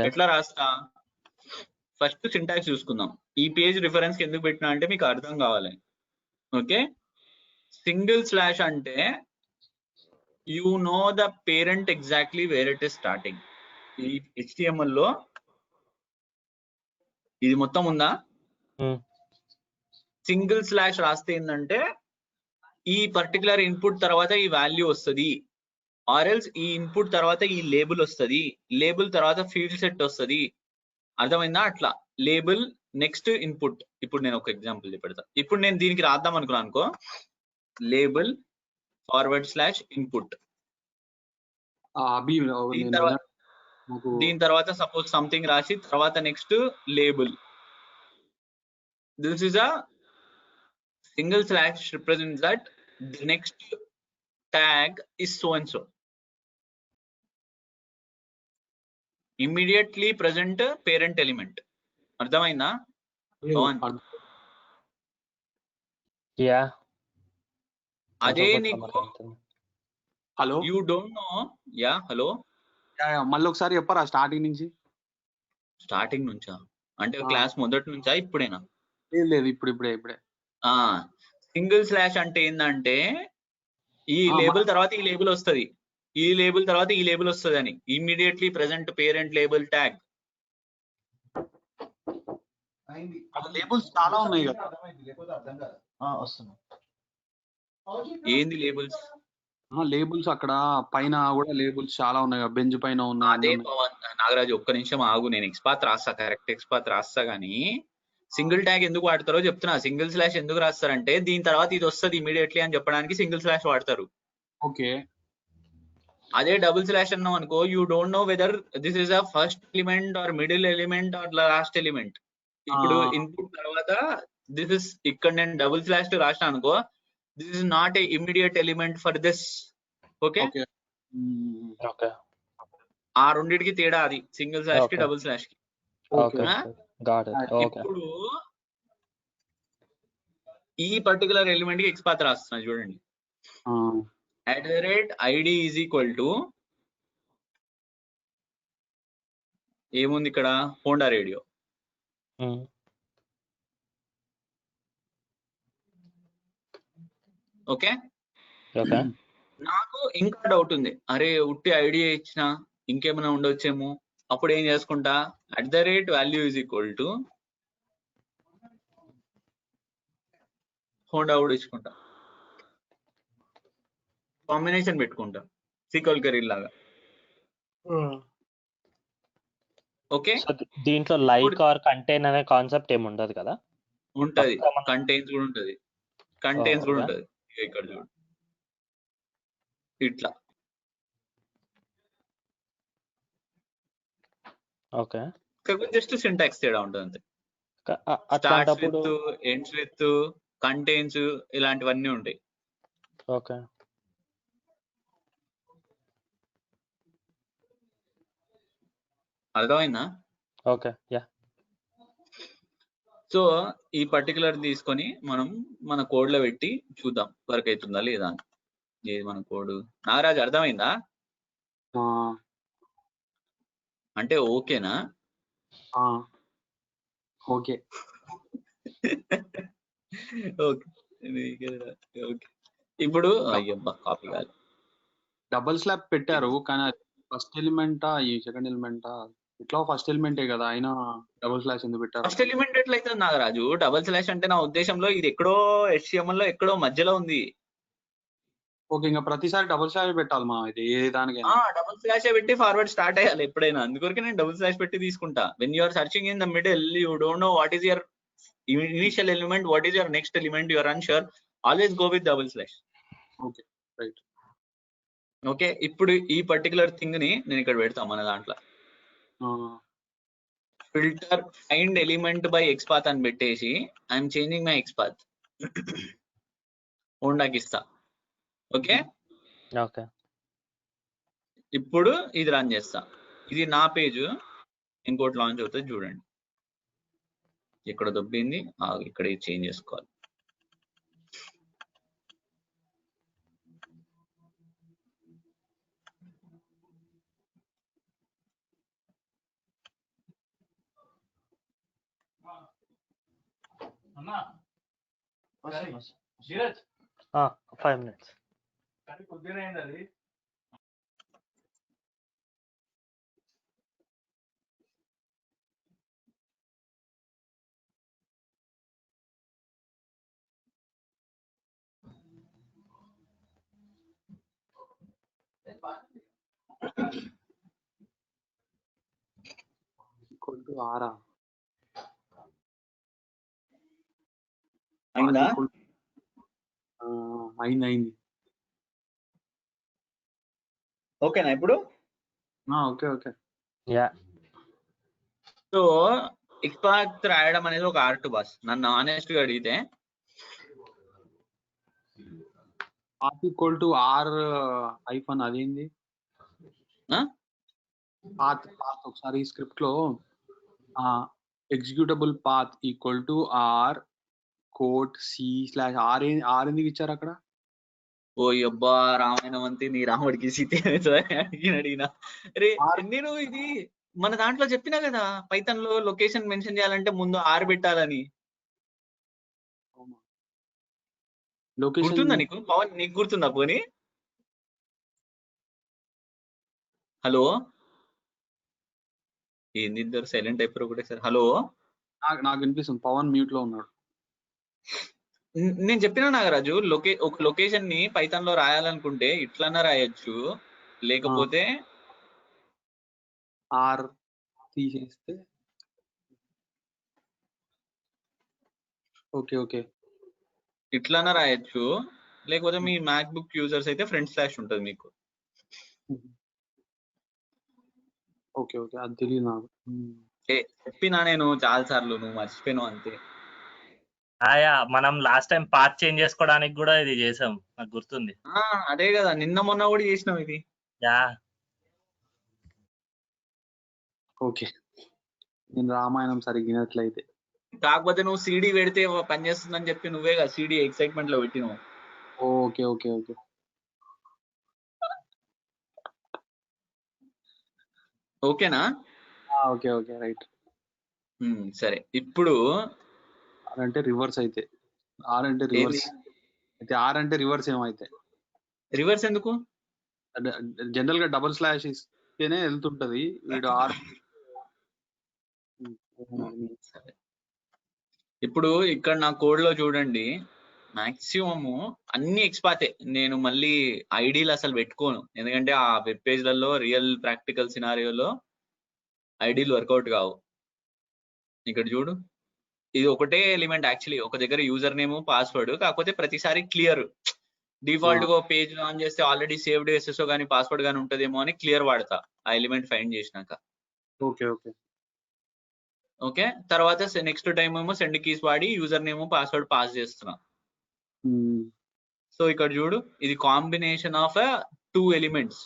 ఎట్లా రాస్తా? ఫస్ట్ సింటాక్స్ చూసుకుందాం. ఈ పేజ్ రిఫరెన్స్ కి ఎందుకు పెట్టినా అంటే మీకు అర్థం కావాలి. ఓకే, సింగిల్ స్లాష్ అంటే you know the parent exactly where it is starting. ఈ HTML లో ఇది మొత్తం ఉందా, సింగిల్ స్లాష్ రాస్తే ఏంటంటే ఈ పర్టికులర్ ఇన్పుట్ తర్వాత ఈ వాల్యూ వస్తుంది, ఆర్ఎల్స్ ఈ ఇన్పుట్ తర్వాత ఈ లేబుల్ వస్తుంది, లేబుల్ తర్వాత ఫీల్డ్ సెట్ వస్తుంది. అర్థమైందా? అట్లా లేబుల్ నెక్స్ట్ ఇన్పుట్. ఇప్పుడు నేను ఒక ఎగ్జాంపుల్ పెడతా. ఇప్పుడు నేను దీనికి రాద్దాం అనుకున్నాను అనుకో, లేబుల్ // ఇన్పుట్. దీని తర్వాత సపోజ్ సంథింగ్ రాసి తర్వాత next label. This is a single slash represents that the next tag is so and so. Immediately present parent element. అర్థమైందా? యా అదే నీకు hello you don't no. Yeah hello, మళ్ళీ ఒకసారి చెప్పరా స్టార్టింగ్ నుంచి? స్టార్టింగ్ నుంచా అంటే క్లాస్ మొదటి నుంచా ఇప్పుడేనా? లేదు ఇప్పుడే. సింగిల్ స్లాష్ అంటే ఏంటంటే ఈ లేబుల్ తర్వాత ఈ లేబుల్ వస్తుంది, ఈ లేబుల్ తర్వాత ఈ లేబుల్ వస్తుంది అని. Immediately present parent label tag. Labels చాలా ఉన్నాయి కదా. ఏంది లేబుల్స్? లేబుల్స్ అక్కడ పైన కూడా లేబుల్స్ చాలా ఉన్నాయి కదా, బెంచ్ పైన ఉన్నాయి. అదే పవన్ నాగరాజు, ఒక్క నిమిషం ఆగు, నేను ఎక్స్పాత్ రాస్తా, కరెక్ట్ ఎక్స్పాత్ రాస్తా. కానీ సింగిల్ ట్యాగ్ ఎందుకు వాడతారో చెప్తున్నా. సింగిల్ స్లాష్ ఎందుకు రాస్తారంటే దీని తర్వాత ఇది వస్తుంది ఇమీడియట్లీ అని చెప్పడానికి సింగిల్ స్లాష్ వాడతారు. ఓకే. అదే డబుల్ స్లాష్ అన్నాం అనుకో, you don't know whether this is a first element or middle element or last element. ఇప్పుడు ఇన్పుట్ తర్వాత దిస్ ఇస్, ఇక్కడ నేను డబుల్ స్లాష్ రాసిన అనుకో, this is not a immediate element for this. Okay, ఆ రెండింటికి తేడా అది, సింగిల్ స్లాష్ కి డబుల్ స్లాష్ కి. ఇప్పుడు ఈ పర్టికులర్ ఎలిమెంట్ కి ఎక్స్పాత్ రాస్తున్నా చూడండి. @id ఈజ్ ఈక్వల్ టు ఏముంది ఇక్కడ, హోండా రేడియో. ఓకే, నాకు ఇంకా డౌట్ ఉంది, అరే ఉట్టి ఐడియా ఇచ్చిన ఇంకేమైనా ఉండొచ్చేమో. అప్పుడు ఏం చేసుకుంటా, @value is equal to Honda కూడా ఇచ్చుకుంటా, కాంబినేషన్ పెట్టుకుంటా సీక్వెల్ కర్రీ లాగా. ఓకే, దీంట్లో లైక్ ఆర్ కంటైన్ అనే కాన్సెప్ట్ ఏమి ఉండదు కదా? ఉంటది, కంటైన్స్ కూడా ఉంటది, కంటైన్స్ కూడా ఉంటది. ఇక్కడ చూడు ఇట్లా. ఓకే, జస్ట్ సింటాక్స్ తేడా ఉంటుంది అంతే. Starts with, ends with, contains ఇలాంటివన్నీ ఉంటాయి. ఓకే, అర్థమైందా? Okay, yeah. సో ఈ పర్టికులర్ తీసుకొని మనం మన కోడ్ లో పెట్టి చూద్దాం వర్క్ అవుతుందా లేదా అని. ఇది మన కోడ్. నాగరాజు అర్థమైందా? అంటే ఓకేనా? ఓకే. ఇప్పుడు అయ్యబ్బా కాపీ కాదు, డబుల్ స్లాబ్ పెట్టారు కానీ ఫస్ట్ ఎలిమెంటా ఈ సెకండ్ ఎలిమెంటా? ఇట్లా ఫస్ట్ ఎలిమెంటే కదా, అయినా డబుల్ స్లాష్ ఎందుకు పెట్టారు? ఫస్ట్ ఎలిమెంట్ ఎట్లయితే నాగరాజు, డబుల్ స్లాష్ అంటే నా ఉద్దేశంలో ఇది ఎక్కడో HTML లో ఎక్కడో మధ్యలో ఉంది. ఓకే, ఇంకా ప్రతిసారి డబుల్ స్లాష్ పెట్టాలి మనం అయితే ఏ దానికి? డబుల్ స్లాష్ పెట్టి ఫార్వర్డ్ స్టార్ట్ అయ్యాలి ఎప్పుడైనా. అందుకొరకే నేను డబుల్ స్లాష్ పెట్టి తీసుకుంటా. When you are searching in the middle, you don't know what is your initial element, what is your next element, you are unsure, always go with double slash. Okay, right. Okay, ఇప్పుడు ఈ particular thing ని నేను ఇక్కడ పెడతా మన దాంట్లో. Filter find element by XPath అని పెట్టేసి ఐఎమ్ చేంజింగ్ మై ఎక్స్పాత్ హోండాకి ఇస్తా. Okay, okay. ఇప్పుడు ఇది రన్ చేస్తా. ఇది నా పేజ్, ఇంకోటి లాంచ్ అవుతుంది చూడండి. ఇక్కడ దొబ్బింది, ఇక్కడ చేంజ్ చేసుకోవాలి. 5 minutes. ఈక్వల్ టు ఆరా అయిందా? అయింది. ఓకేనా ఇప్పుడు? Okay okay. Yeah so XPath రాయడం అనేది ఒక ఆర్ట్ బాస్. నన్ను ఆనెస్ట్ గా అడిగితే పాత్ ఈక్వల్ టు ఆర్ ఐఫన్ అదేంది? పాత్ ఒకసారి స్క్రిప్ట్ లో executable path equal to r quote C/R ఎందుకు ఇచ్చారు అక్కడ? ఓ అబ్బా రామాయణం అంతే నీ రాముడికి సీత అడిగినా రే నేను ఇది మన దాంట్లో చెప్పినా కదా, పైథాన్ లో లొకేషన్ మెన్షన్ చేయాలంటే ముందు ఆర్ పెట్టాలని. గుర్తుందా నీకు పవన్? నీకు గుర్తుందా పోనీ? హలో ఏంది ఇద్దరు సైలెంట్ అయిపోయారు ఒకటేసారి? హలో నాకు వినిపిస్తుంది. పవన్ మ్యూట్ లో ఉన్నాడు. నేను చెప్పినా నాగరాజు, ఒక లొకేషన్ ని పైథాన్ లో రాయాలనుకుంటే ఇట్లన్నా రాయొచ్చు, లేకపోతే ఆర్ తీసేస్తే ఓకే ఓకే ఇట్లన్నా రాయొచ్చు, లేకపోతే మీ మ్యాక్ బుక్ యూజర్స్ అయితే ఫ్రంట్ స్లాష్ ఉంటుంది మీకు. ఓకే ఓకే అది తెలియదు నాకు. చెప్పినా నేను చాలా సార్లు, నువ్వు మర్చిపోయినావు అంతే. మనం లాస్ట్ టైం పాత్ చేంజ్ చేసుకోవడానికి కూడా ఇది చేసాం, నాకు గుర్తుంది. అదే కదా, నిన్న మొన్న కూడా చేసినాం ఇది. యా ఓకే, నేను రామాయణం సరిగినట్లయితే. కాకపోతే నువ్వు CD పెడితే పనిచేస్తుందని చెప్పి నువ్వే కదా CD ఎక్సైట్మెంట్ లో పెట్టినావు. ఓకే ఓకే ఓకే ఓకేనా? Okay okay right. సరే ఇప్పుడు ఆర్ అంటే రివర్స్ అయితే, ఆర్ అంటే రివర్స్ అయితే, ఆర్ అంటే రివర్స్ ఏమైతే రివర్స్ ఎందుకు? జనరల్ గా డబుల్ స్లాష్ ఇస్తేనే వెళ్తుంటది, వీడు ఆర్. ఇప్పుడు ఇక్కడ నా కోడ్ లో చూడండి, మాక్సిమం అన్ని ఎక్స్పాతే. నేను మళ్ళీ ఐడీలు అసలు పెట్టుకోను, ఎందుకంటే ఆ వెబ్ పేజ్లలో రియల్ ప్రాక్టికల్ సినారియోలో ఐడీలు వర్కౌట్ కావు. ఇక్కడ చూడు, ఇది ఒకటే ఎలిమెంట్ యాక్చువల్లీ, ఒక దగ్గర యూజర్ నేమ్ పాస్వర్డ్, కాకపోతే ప్రతిసారి క్లియర్. డిఫాల్ట్ గా పేజ్ ఆన్ చేస్తే ఆల్రెడీ సేవ్డ్ SSO కానీ పాస్వర్డ్ కానీ ఉంటదేమో అని క్లియర్ వాడతా ఆ ఎలిమెంట్ ఫైండ్ చేసినాక. ఓకే ఓకే ఓకే, తర్వాత నెక్స్ట్ టైం ఏమో సెండ్ కీస్ వాడి యూజర్ నేమ్ పాస్వర్డ్ పాస్ చేస్తున్నా. సో ఇక్కడ చూడు, ఇది combination of 2 elements.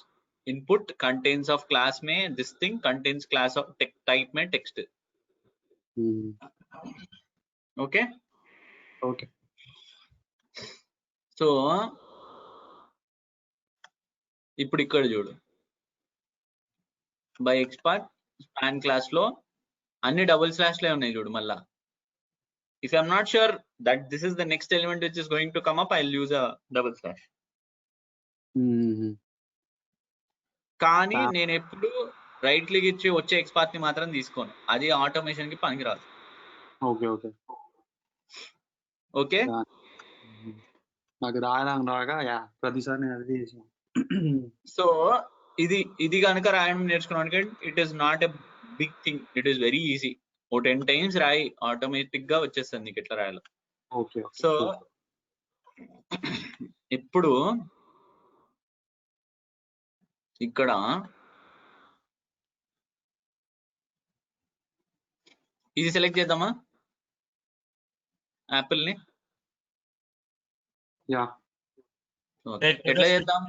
Input contains of class May this thing, contains class of type May text. Okay okay so ఇప్పుడు ఇక్కడ చూడు, బై ఎక్స్పార్ట్ స్పాన్ క్లాస్ లో అన్ని డబుల్ స్లాష్ లే ఉన్నాయి చూడు. మళ్ళా if I'm not sure that this is the next element which is going to come up, I'll use a double slash. కానీ నేను ఎప్పుడు రైట్ క్లిక్ ఇచ్చి వచ్చే ఎక్స్పాత్ ని మాత్రం తీసుకోను, అది ఆటోమేషన్ కి పనికిరాదు. ఓకే ఓకే ఓకే, నాకు రాయడం రాగా ప్రతిసారి నేను అది చేసాను. సో ఇది కనుక రాయడం నేర్చుకున్నాను, it is not a big thing, it is very easy. ఓ 10 times రాయి, ఆటోమేటిక్ గా వచ్చేస్తుంది నీకు ఎట్లా రాయాలో. ఓకే సో ఇప్పుడు ఇక్కడ ఇది సెలెక్ట్ చేద్దామా యాపిల్ ని? ఎట్లా చేద్దాం?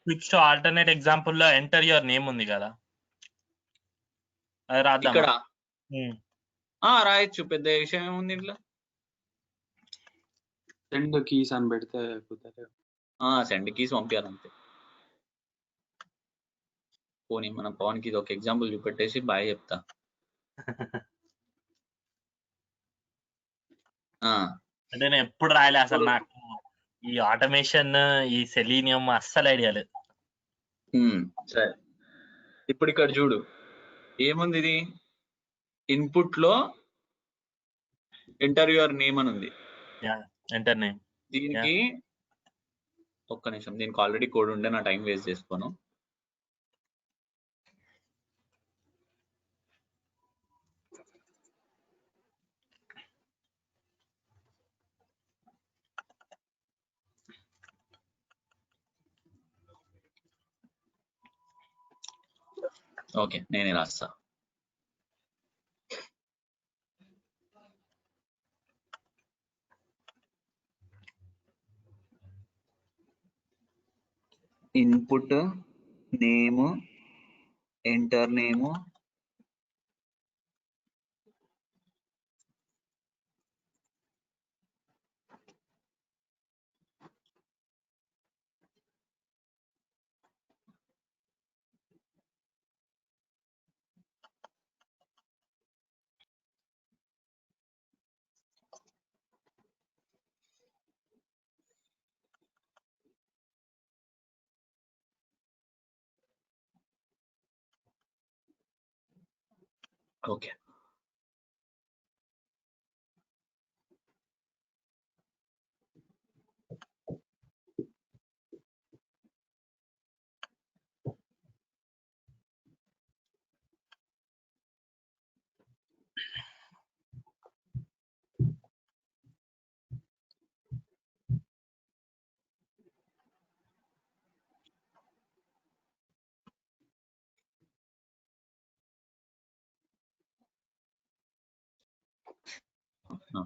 స్విచ్ టు ఆల్టర్నేట్ ఎగ్జాంపుల్ లో ఎంటర్ యువర్ నేమ్ ఉంది కదా, అది రాద్దాం ఇక్కడ. రాయొచ్చు, పెద్ద విషయం ఏముంది ఇంట్లో. సెండ్ కీస్ అని పెడితే సెండ్ కీస్ పంపించాలంతే. పోనీ మన పవన్ కి ఇది ఒక ఎగ్జాంపుల్ చూపెట్టేసి బాయ్ చెప్తా. అంటే నేను ఎప్పుడు రాయలే అసలు. నాకు ఈ ఆటోమేషన్ ఈ సెలీనియం అస్సలు ఐడియా లేదు. సరే ఇప్పుడు ఇక్కడ చూడు ఏముంది, ఇది ఇన్పుట్ లో ఎంటర్ యువర్ నేమ్ అని ఉంది. Enter name. దీనికి ఒక్క నిమిషం, దీనికి ఆల్రెడీ కోడ్ ఉండే, నా టైం వేస్ట్ చేసుకోను. ఓకే నేనే రాస్తా. Input name enter name okay.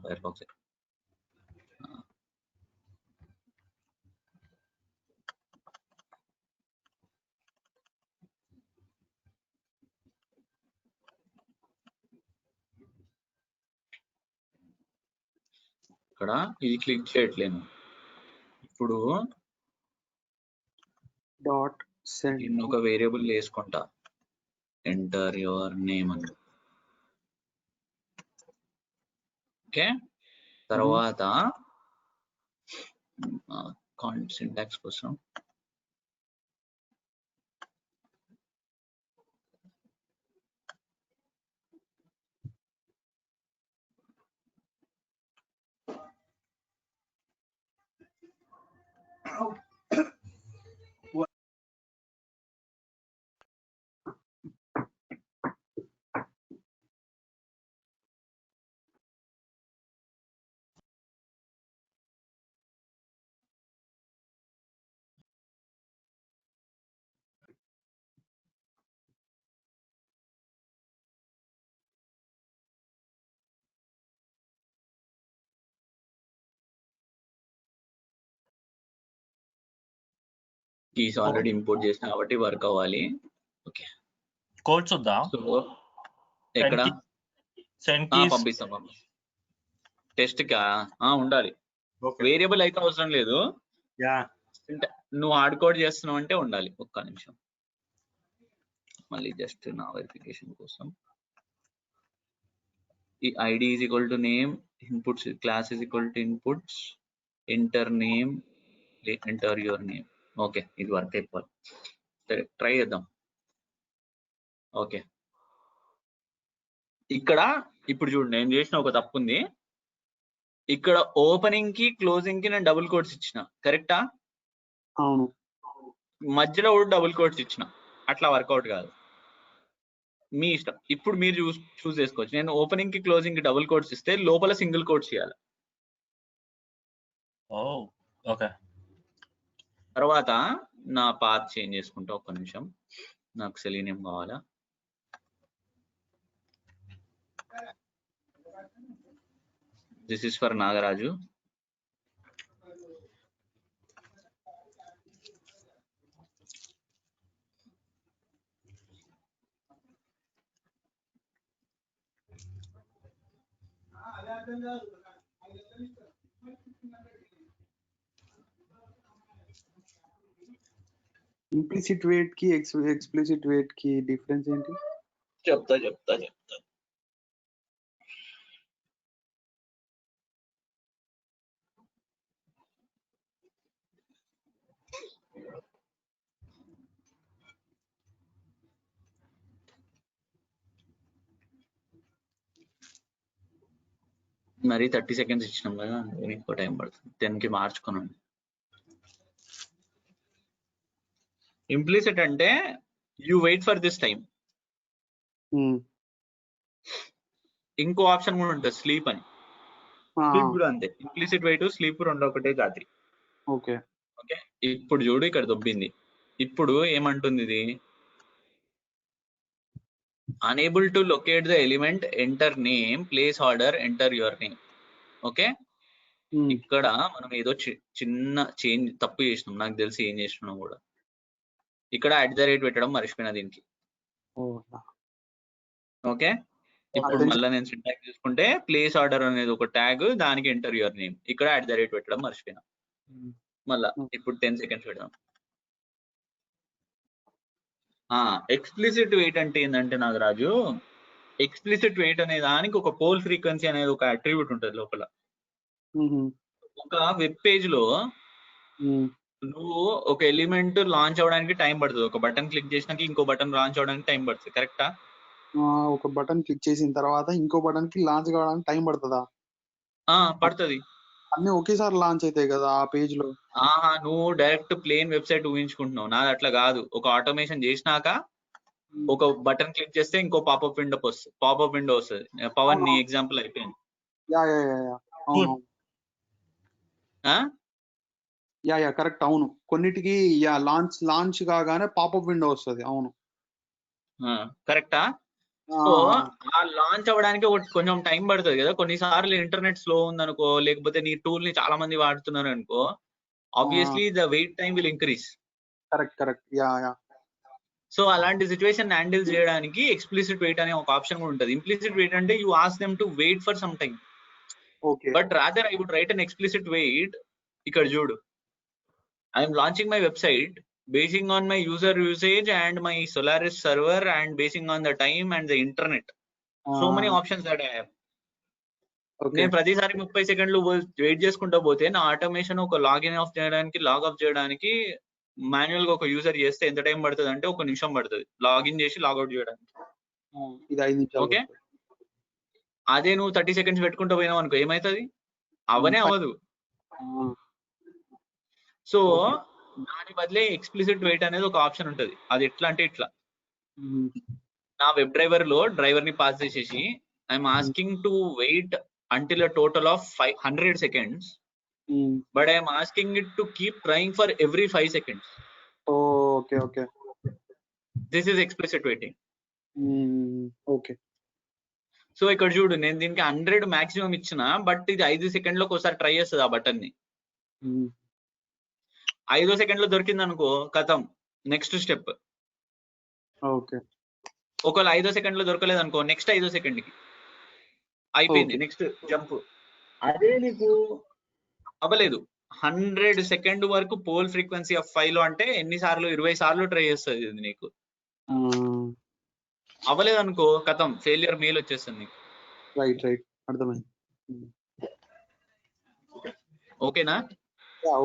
Firefox ఇక్కడ ఇది క్లిక్ చేయట్లేను. ఇప్పుడు డాట్ సెండ్ దీన్ని ఒక వేరియబుల్ వేసుకుంటా, ఎంటర్ యువర్ నేమ్ అని. ఓకే తర్వాత సింటాక్స్ కోసం కీస్ ఆల్రెడీ ఇంపోర్ట్ చేసిన కాబట్టి వర్క్ అవ్వాలి. ఓకే కోడ్ చూద్దాం. సో ఎక్కడ సెండ్ కీస్ పంపిస్తాం టెస్ట్ కా ఉండాలి. వేరియబుల్ అయితే అవసరం లేదు, నువ్వు హార్డ్ కోడ్ చేస్తున్నావు అంటే ఉండాలి. ఒక్క నిమిషం మళ్ళీ జస్ట్ నా వెరిఫికేషన్ కోసం. ఈ ID is equal to name, inputs class is equal to inputs, enter name, enter your name. Okay ఇది వర్క్ అయిపోవాలి. సరే ట్రై చేద్దాం. ఓకే ఇక్కడ ఇప్పుడు చూడండి, నేను చేసిన ఒక తప్పు ఉంది. ఇక్కడ ఓపెనింగ్ కి క్లోజింగ్ కి నేను డబుల్ కోట్స్ ఇచ్చిన, కరెక్టా? అవును. మధ్యలో కూడా డబుల్ కోట్స్ ఇచ్చిన, అట్లా వర్కౌట్ కాదు, మీ ఇష్టం. ఇప్పుడు మీరు చూస్ చేసుకోవచ్చు. నేను ఓపెనింగ్ కి క్లోజింగ్ కి డబుల్ కోట్స్ ఇస్తే లోపల సింగిల్ కోట్స్ ఇవ్వాలి. ఓకే తర్వాత నా పాత్ చేంజ్ చేసుకుంటా. ఒక్క నిమిషం, నాకు సెలీనియం కావాలా. This is for Nagaraju. Implicit wait కి ఎక్స్ప్లిసిట్ వెయిట్ కి డిఫరెన్స్ ఏంటి? చెప్తా. మరి 30 సెకండ్స్ ఇచ్చినాం కదా, అందుకని ఎక్కువ టైం పడుతుంది. 10కి మార్చుకున్నాను. ఇంప్లిసిట్ అంటే you wait for this time. ఇంకో ఆప్షన్ కూడా ఉంటుంది, స్లీప్ అని. స్లీప్ కూడా అంతే, ఇంప్లిసిట్ వెయిట్ స్లీప్ రెండు ఒకటే జాతి. ఓకే ఓకే, ఇప్పుడు చూడు ఇక్కడ దొబ్బింది. ఇప్పుడు ఏమంటుంది ఇది, unable to locate the element, enter name, place order, enter your name. Okay, ఇక్కడ మనం ఏదో చిన్న చేంజ్ తప్పు చేసినాం, నాకు తెలిసి ఏం చేసినాం కూడా. ఇక్కడ @ పెట్టడం మర్చిపోయినా దీనికి. ఓకే, ఇప్పుడు మళ్ళీ నేను సింటాక్స్ చూసుకుంటే ప్లేస్ ఆర్డర్ అనేది ఒక ట్యాగ్, దానికి ఎంటర్ యువర్ నేమ్, ఇక్కడ @ పెట్టడం మర్చిపోయినా. మళ్ళా ఇప్పుడు 10 సెకండ్స్ పెడదాం. ఎక్స్ప్లిసిట్ వెయిట్ అంటే ఏంటంటే నాగరాజు, ఎక్స్ప్లిసిట్ వెయిట్ అనే దానికి ఒక పోల్ ఫ్రీక్వెన్సీ అనేది ఒక అట్రిబ్యూట్ ఉంటుంది లోపల. ఒక వెబ్ పేజ్ లో నువ్వు ఒక ఎలిమెంట్ లాంచ్ అవడానికి టైం పడుతుంది, ఒక బటన్ క్లిక్ చేసినాక ఇంకో బటన్ లాంచ్ అవడానికి టైం పడుతుంది, కరెక్టా? ఒక బటన్ క్లిక్ చేసిన తర్వాత ఇంకో బటన్ కి లాంచ్ కావడానికి టైం పడుతుందా? పడుతుంది. అన్ని ఒకేసారి లాంచ్ అవుతాయి కదా ఆ పేజ్ లో. నువ్వు డైరెక్ట్ ప్లేన్ వెబ్సైట్ ఊహించుకుంటున్నావు, నాది అట్లా కాదు. ఒక ఆటోమేషన్ చేసినాక ఒక బటన్ క్లిక్ చేస్తే ఇంకో పాపప్ విండో వస్తుంది. పవన్ నీ ఎగ్జాంపుల్ అయిపోయింది. కరెక్ట్, అవును. కొన్నిటికి లాంచ్ కాగానే పాపప్ విండో వస్తుంది. అవును, కరెక్టా? సో ఆ లాంచ్ అవ్వడానికి కొంచెం టైం పడుతుంది కదా. కొన్నిసార్లు ఇంటర్నెట్ స్లో ఉందనుకో, లేకపోతే నీ టూల్ ని చాలా మంది వాడుతున్నారు అనుకో, obviously the wait time will increase. Correct. So అలాంటి సిచ్యువేషన్ హ్యాండిల్ చేయడానికి ఎక్స్ప్లిసిట్ వెయిట్ అనే ఒక ఆప్షన్ కూడా ఉంటుంది. ఇంప్లిసిట్ వెయిట్ అంటే you ask them to wait for some time, but rather I would write an explicit wait. ఇక్కడ చూడు, I'm launching my website basing on my user usage and my Solaris server and basing on the time and the internet. So many options that I have. నేను ప్రతిసారి 30 సెకండ్లు wait చేసుకుంటూ పోతే నా automation ఒక login of చేయడానికి, log of చేయడానికి manual గా ఒక యూజర్ చేస్తే ఎంత టైం పడుతుంది అంటే 1 నిమిషం పడుతుంది లాగిన్ చేసి లాగౌట్ చేయడానికి. ఓకే, అదే నువ్వు 30 సెకండ్స్ పెట్టుకుంటూ పోయినావు అనుకో, ఏమైతుంది? అవనే అవ్వదు. సో దాని బదులే ఎక్స్ప్లిసిట్ వెయిట్ అనేది ఒక ఆప్షన్ ఉంటుంది. అది ఎట్లా అంటే ఇట్లా, నా వెబ్ డ్రైవర్ లో డ్రైవర్ ని పాస్ చేసేసి I'm asking to wait until a total of 100 seconds, but I am asking it to keep trying for every 5 seconds. Okay. This is explicit waiting. Okay. So ఇక్కడ చూడు, నేను దీనికి 100 maximum ఇచ్చిన, but ఇది 5 సెకండ్లకు ఒకసారి try చేస్తుంది ఆ బటన్ ని. 5వ సెకండ్ లో దొరికింది అనుకో, కథం, నెక్స్ట్ స్టెప్. ఒకవేళ 5వ సెకండ్ లో దొరకలేదు అనుకో, నెక్స్ట్ 5వ సెకండ్ కి అయిపోయింది, నెక్స్ట్ జంప్. అదే నీకు అవ్వలేదు, 100 సెకండ్ వరకు పోల్ ఫ్రీక్వెన్సీ ఆఫ్ 5 అంటే ఎన్నిసార్లు? 20 సార్లు ట్రై చేస్తుంది ఇది. నీకు అవ్వలేదు అనుకో, కథం, ఫెయిలియర్ మెయిల్ వచ్చేస్తుంది నీకు. రైట్, అర్థమైంది. ఓకేనా?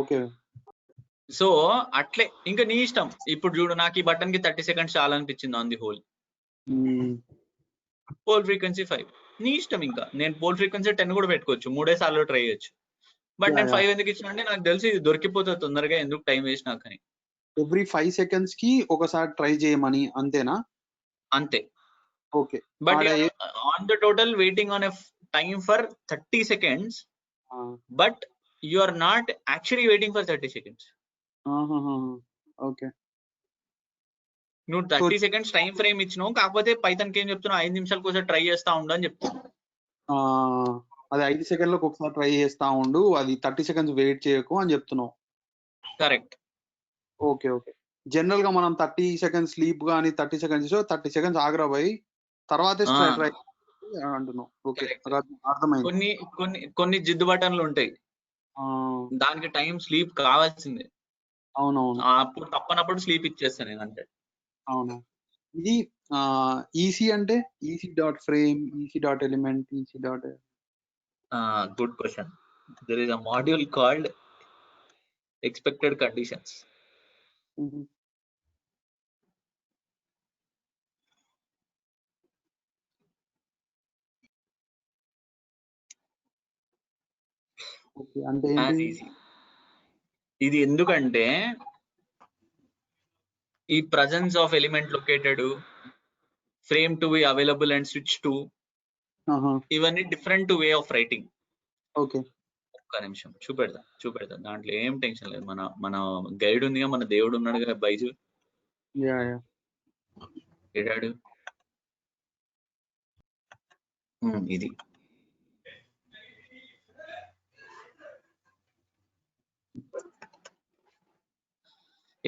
ఓకే. సో అట్లే ఇంకా నీ ఇష్టం. ఇప్పుడు చూడు, నాకు ఈ బటన్ కి 30 సెకండ్స్ చాలా అనిపించింది on the whole. Poll frequency 5, నీ ఇష్టం. ఇంకా నేను పోల్ ఫ్రీక్వెన్సీ 10 కూడా పెట్టుకోవచ్చు, 3 సార్లు ట్రై చేయొచ్చు. బట్ నేను 5 ఎందుకు ఇచ్చిన అంటే నాకు తెలిసి ఇది దొరికిపోతుంది తొందరగా, ఎందుకు టైం వేస్ట్ నాకు అని. ఎవ్రీ 5 సెకండ్స్ కి ఒకసారి ట్రై చేయమని, అంతేనా? అంతే. Okay, but on the total waiting on a time for 30 seconds, but you are not actually waiting for 30 seconds. Okay, నువ్వు 30 సెకండ్స్ టైం ఫ్రేమ్ ఇచ్చినావు, కాకపోతే పైథాన్ కి ఏం చెప్తున్నావు, 5 నిమిషాలకు ఒకసారి ట్రై చేస్తా ఉండు అని చెప్తున్నావు. అది 5 సెకండ్లకు ఒకసారి ట్రై చేస్తా ఉండు, అది 30 సెకండ్స్ వెయిట్ చేయకు అని చెప్తున్నావు. కరెక్ట్. ఓకే. జనరల్ గా మనం 30 సెకండ్స్ స్లీప్ గానీ 30 సెకండ్స్ 30 సెకండ్స్ ఆగ్రా పోయి తర్వాతే ట్రై అంటున్నావు. ఓకే, అర్థమైంది. కొన్ని జిద్దు బటన్లు ఉంటాయి, దానికి టైం స్లీప్ కావాల్సిందే. అవునవును, అప్పుడు తప్పనప్పుడు స్లీప్ ఇచ్చేస్తాను నేను అంటే. అవును. ఇది ఈసీ అంటే EC.frame, EC.element, EC. Good question. There is a module called expected conditions. Okay. అంటే యాజ్ ఏంటి? ఈజీ. ఇది ఎందుకంటే ఈ presence of element located, frame to be available and switch to, ఆహా! ఇవన్నీ different way of writing. Okay. ఒక్క నిమిషం చూపెడతా. దాంట్లో ఏం టెన్షన్ లేదు. మన గైడ్ ఉందిగా, మన దేవుడు ఉన్నాడుగా బైజు. యాహ్! ఏడాడు ఇది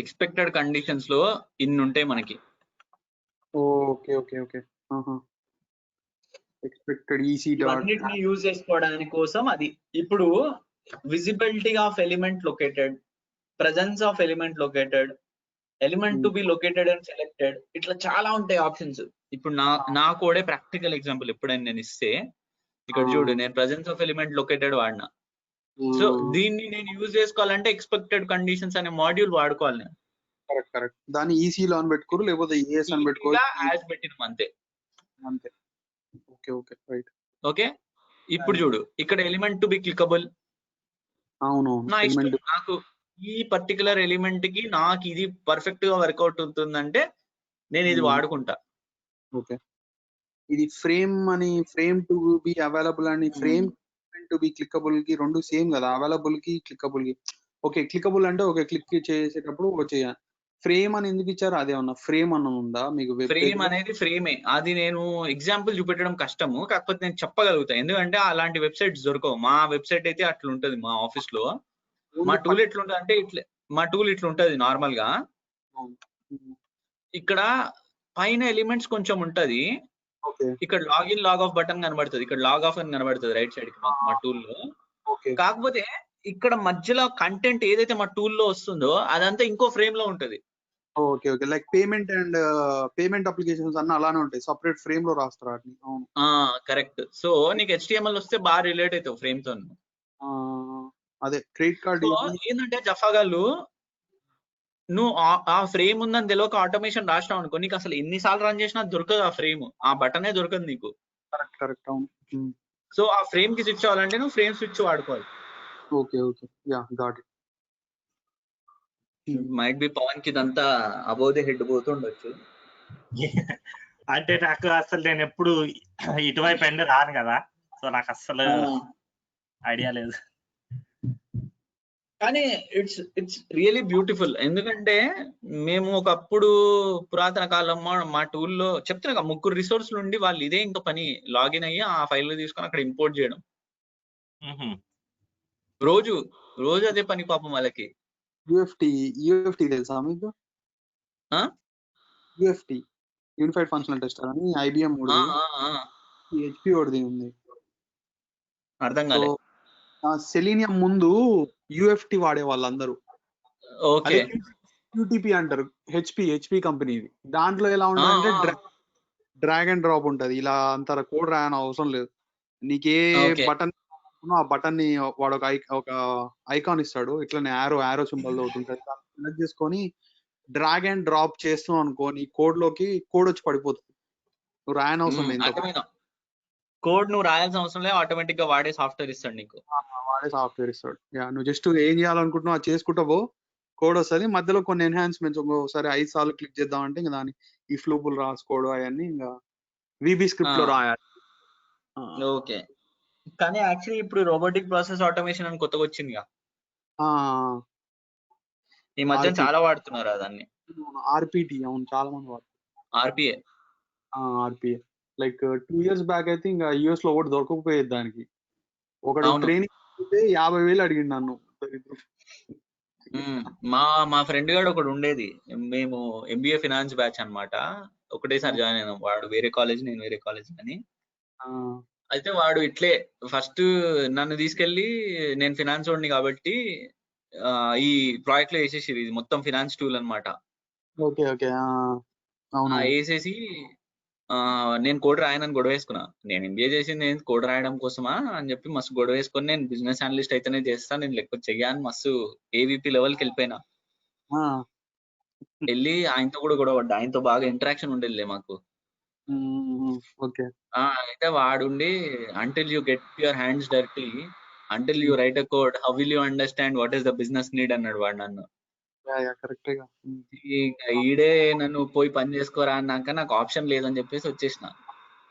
ఎక్స్పెక్టెడ్ కండిషన్స్ లో ఇన్ని ఉంటాయి మనకి. ఓకే. ఆహా! ఎక్స్‌పెక్టెడ్ ఈసీ డాట్ ఇవన్నిటిని యూజ్ చేసుకోవడానికి కోసం అది. ఇప్పుడు visibility of element located, presence of element located, element to be located and selected, ఇట్లా చాలా ఉంటాయి ఆప్షన్స్. ఇప్పుడు నా కోడే ప్రాక్టికల్ ఎగ్జాంపుల్ ఎప్పుడైనా నేను ఇస్తే, ఇక్కడ చూడు, నేను ప్రెజెన్స్ ఆఫ్ ఎలిమెంట్ లొకేటెడ్ వాడినా. సో దీన్ని నేను యూజ్ చేసుకోవాలంటే ఎక్స్పెక్టెడ్ కండిషన్స్ అనే మాడ్యూల్ వాడుకోవాలి నేను. కరెక్ట్. దాన్ని ఈసీలో అని పెట్టుకోరు, లేకపోతే ఏఎస్ అని పెట్టుకోరు. యాజ్ పెట్టినాం అంతే. ఓకే. రైట్. ఓకే, ఇప్పుడు చూడు, ఇక్కడ ఎలిమెంట్ టు బి క్లికబుల్. అవును. నా ఇష్టం, నాకు ఈ పర్టికులర్ ఎలిమెంట్ కి నాకు ఇది పర్ఫెక్ట్ గా వర్కౌట్ అవుతుందంటే నేను ఇది వాడుకుంటా. ఓకే. ఇది ఫ్రేమ్ టు బి అవైలబుల్ అని, ఫ్రేమ్ టు బి క్లికబుల్ కి రెండు సేమ్ కదా, అవైలబుల్ కి క్లికబుల్ కి. ఓకే, క్లికబుల్ అంటే ఓకే, క్లిక్ చేసేటప్పుడు వచ్చేయ. ఫ్రేమ్ అని ఎందుకు ఇచ్చారు? అదేమన్నా ఫ్రేమ్ అన్న ఉందా మీకు? ఫ్రేమ్ అనేది ఫ్రేమే. అది నేను ఎగ్జాంపుల్ చూపెట్టడం కష్టము, కాకపోతే నేను చెప్పగలుగుతా, ఎందుకంటే అలాంటి వెబ్సైట్స్ దొరకవు. మా వెబ్సైట్ అయితే అట్లా ఉంటది. మా ఆఫీస్ లో మా టూల్ ఎట్లుంటది అంటే ఇట్లా ఉంటది నార్మల్ గా. ఇక్కడ పైన ఎలిమెంట్స్ కొంచెం ఉంటది, ఇక్కడ లాగిన్ లాగ్ ఆఫ్ బటన్ కనబడుతుంది, ఇక్కడ లాగ్ ఆఫ్ అని కనబడుతుంది రైట్ సైడ్ కి మా టూల్ లో. కాకపోతే ఇక్కడ మధ్యలో కంటెంట్ ఏదైతే మా టూల్ లో వస్తుందో అదంతా ఇంకో ఫ్రేమ్ లో ఉంటది. ఓకే. లైక్ పేమెంట్ అప్లికేషన్స్ అన్న అలానే ఉంటాయి, సెపరేట్ ఫ్రేమ్ లో రాస్తారు వాటిని. అవును, కరెక్ట్. సో నీకు HTML వస్తే బాగా రిలేట్ అవుతావు ఫ్రేమ్ తో. అదే క్రెడిట్ కార్డ్ ఏంటంటే జఫాగాళ్ళు, నువ్వు ఆ ఫ్రేమ్ ఉందని తెలియక ఆటోమేషన్ రాసినావు అనుకో, నీకు అసలు ఎన్నిసార్లు రన్ చేసినా దొరకదు ఆ ఫ్రేమ్, ఆ బటనే దొరకదు నీకు. కరెక్ట్. అవును. సో ఆ ఫ్రేమ్ కి స్విచ్ అవ్వాలంటే నువ్వు ఫ్రేమ్ స్విచ్ వాడుకోవాలి. Okay. Yeah, got it. Might be Pavan కి ఇదంతా అబౌవ్ ది హెడ్ పోతుండొచ్చు. అంటే నాకు అసలు నేను ఎప్పుడు ఇటువైపు ఎండ్ రాను కదా, సో నాకు అసలు ఐడియా లేదు. కానీ ఇట్స్ రియలీ బ్యూటిఫుల్. ఎందుకంటే మేము ఒకప్పుడు పురాతన కాలంలో మా టూల్లో చెప్తున్నా, 3 రిసోర్స్ నుండి వాళ్ళు ఇదే ఇంకా పని, లాగిన్ అయ్యి ఆ ఫైల్ తీసుకొని అక్కడ ఇంపోర్ట్ చేయడం. రోజు అదే పని పాపం వాళ్ళకి. యూఎఫ్టీ తెలుసా మీకు? యూఎఫ్టీ, యూనిఫైడ్ ఫంక్షనల్ టెస్టర్ అని IBM HP ఓడిది ఉంది. అర్థం కాలే. సెలీనియం ముందు యూఎఫ్టీ వాడే వాళ్ళందరూ. ఓకే, QTP అంటారు, హెచ్పి కంపెనీ. దాంట్లో ఎలా ఉంటుందంటే డ్రాగ్ అండ్ డ్రాప్ ఉంటది. ఇలా అంత కోడ్ రాయని అవసరం లేదు. నీకే బటన్, ఆ బటన్ ని వాడు ఒక ఐకాన్ ఇస్తాడు, ఇట్లా యారో సింబల్ ఒకటి ఉంటుంది, సెలెక్ట్ చేసుకొని డ్రాగ్ అండ్ డ్రాప్ చేస్తున్నావు అనుకో, నీ కోడ్ లోకి కోడ్ వచ్చి పడిపోతుంది. నువ్వు రాయని అవసరం లేదు. కోడ్ నువ్వు రాయాల్సిన అవసరం లేదు, ఆటోమేటిక్ గా వాడే సాఫ్ట్వేర్ ఇస్తాడు నీకు. నువ్వు జస్ట్ ఏం చేయాలనుకుంటున్నావు అది చేసుకుంటావో, కోడ్ వస్తుంది. మధ్యలో కొన్ని ఎన్హాన్స్మెంట్స్, ఒకసారి 5 సార్లు క్లిక్ చేద్దామంటే ఇంకా దాని ఈ ఫ్లూపులు రాసుకోవడం అవన్నీ ఇంకా VB స్క్రిప్ట్ లో రాయాలి. ఓకే, కానీ యాక్చువల్లీ ఇప్పుడు రోబోటిక్ ప్రాసెస్ ఆటోమేషన్ అని కొత్తగా వచ్చిందిగా, ఈ మధ్య చాలా వాడుతున్నారు దాన్ని. RPT, అవును, చాలా మంది వాడుతున్నారు. RPA లైక్ 2 years బ్యాక్ అయితే ఇంకా US లో ఒకటి దొరకకపోయేది దానికి. ఒకటి ట్రైనింగ్ 50,000 అడిగింది నన్ను. మా ఫ్రెండ్ గాడు ఒకడు ఉండేది, మేము MBA ఫినాన్స్ బ్యాచ్ అన్నమాట, ఒకటేసారి జాయిన్ అయినాం. వాడు వేరే కాలేజ్, నేను వేరే కాలేజ్ అని. అయితే వాడు ఇట్లే ఫస్ట్ నన్ను తీసుకెళ్లి, నేను ఫినాన్స్ వాడిని కాబట్టి ఈ ప్రాజెక్ట్ లో వేసేసి, ఇది మొత్తం ఫినాన్స్ టూల్ అనమాట. వేసేసి నేను కోడ్ రాయనని గొడవ వేసుకున్నా. నేను MBA చేసింది కోడ్ రాయడం కోసమా అని చెప్పి మస్తు గొడవ వేసుకొని, నేను బిజినెస్ అనలిస్ట్ అయితేనే చేస్తాను, నేను లేకపోతే చెయ్యాలని మస్తు AVP లెవెల్కి వెళ్ళిపోయినా. వెళ్ళి ఆయనతో కూడా గొడవ పడ్డా, ఆయనతో బాగా ఇంటరాక్షన్ ఉండేదిలే మాకు. అయితే వాడుండి, until you get your hands dirty until you write a code how will you understand what is the business need అన్నాడు వాడు నన్ను. కరెక్టేగా. ఇంకా ఈడే నన్ను పోయి పని చేసుకోరా అన్నాక నాకు ఆప్షన్ లేదని చెప్పేసి వచ్చేసిన.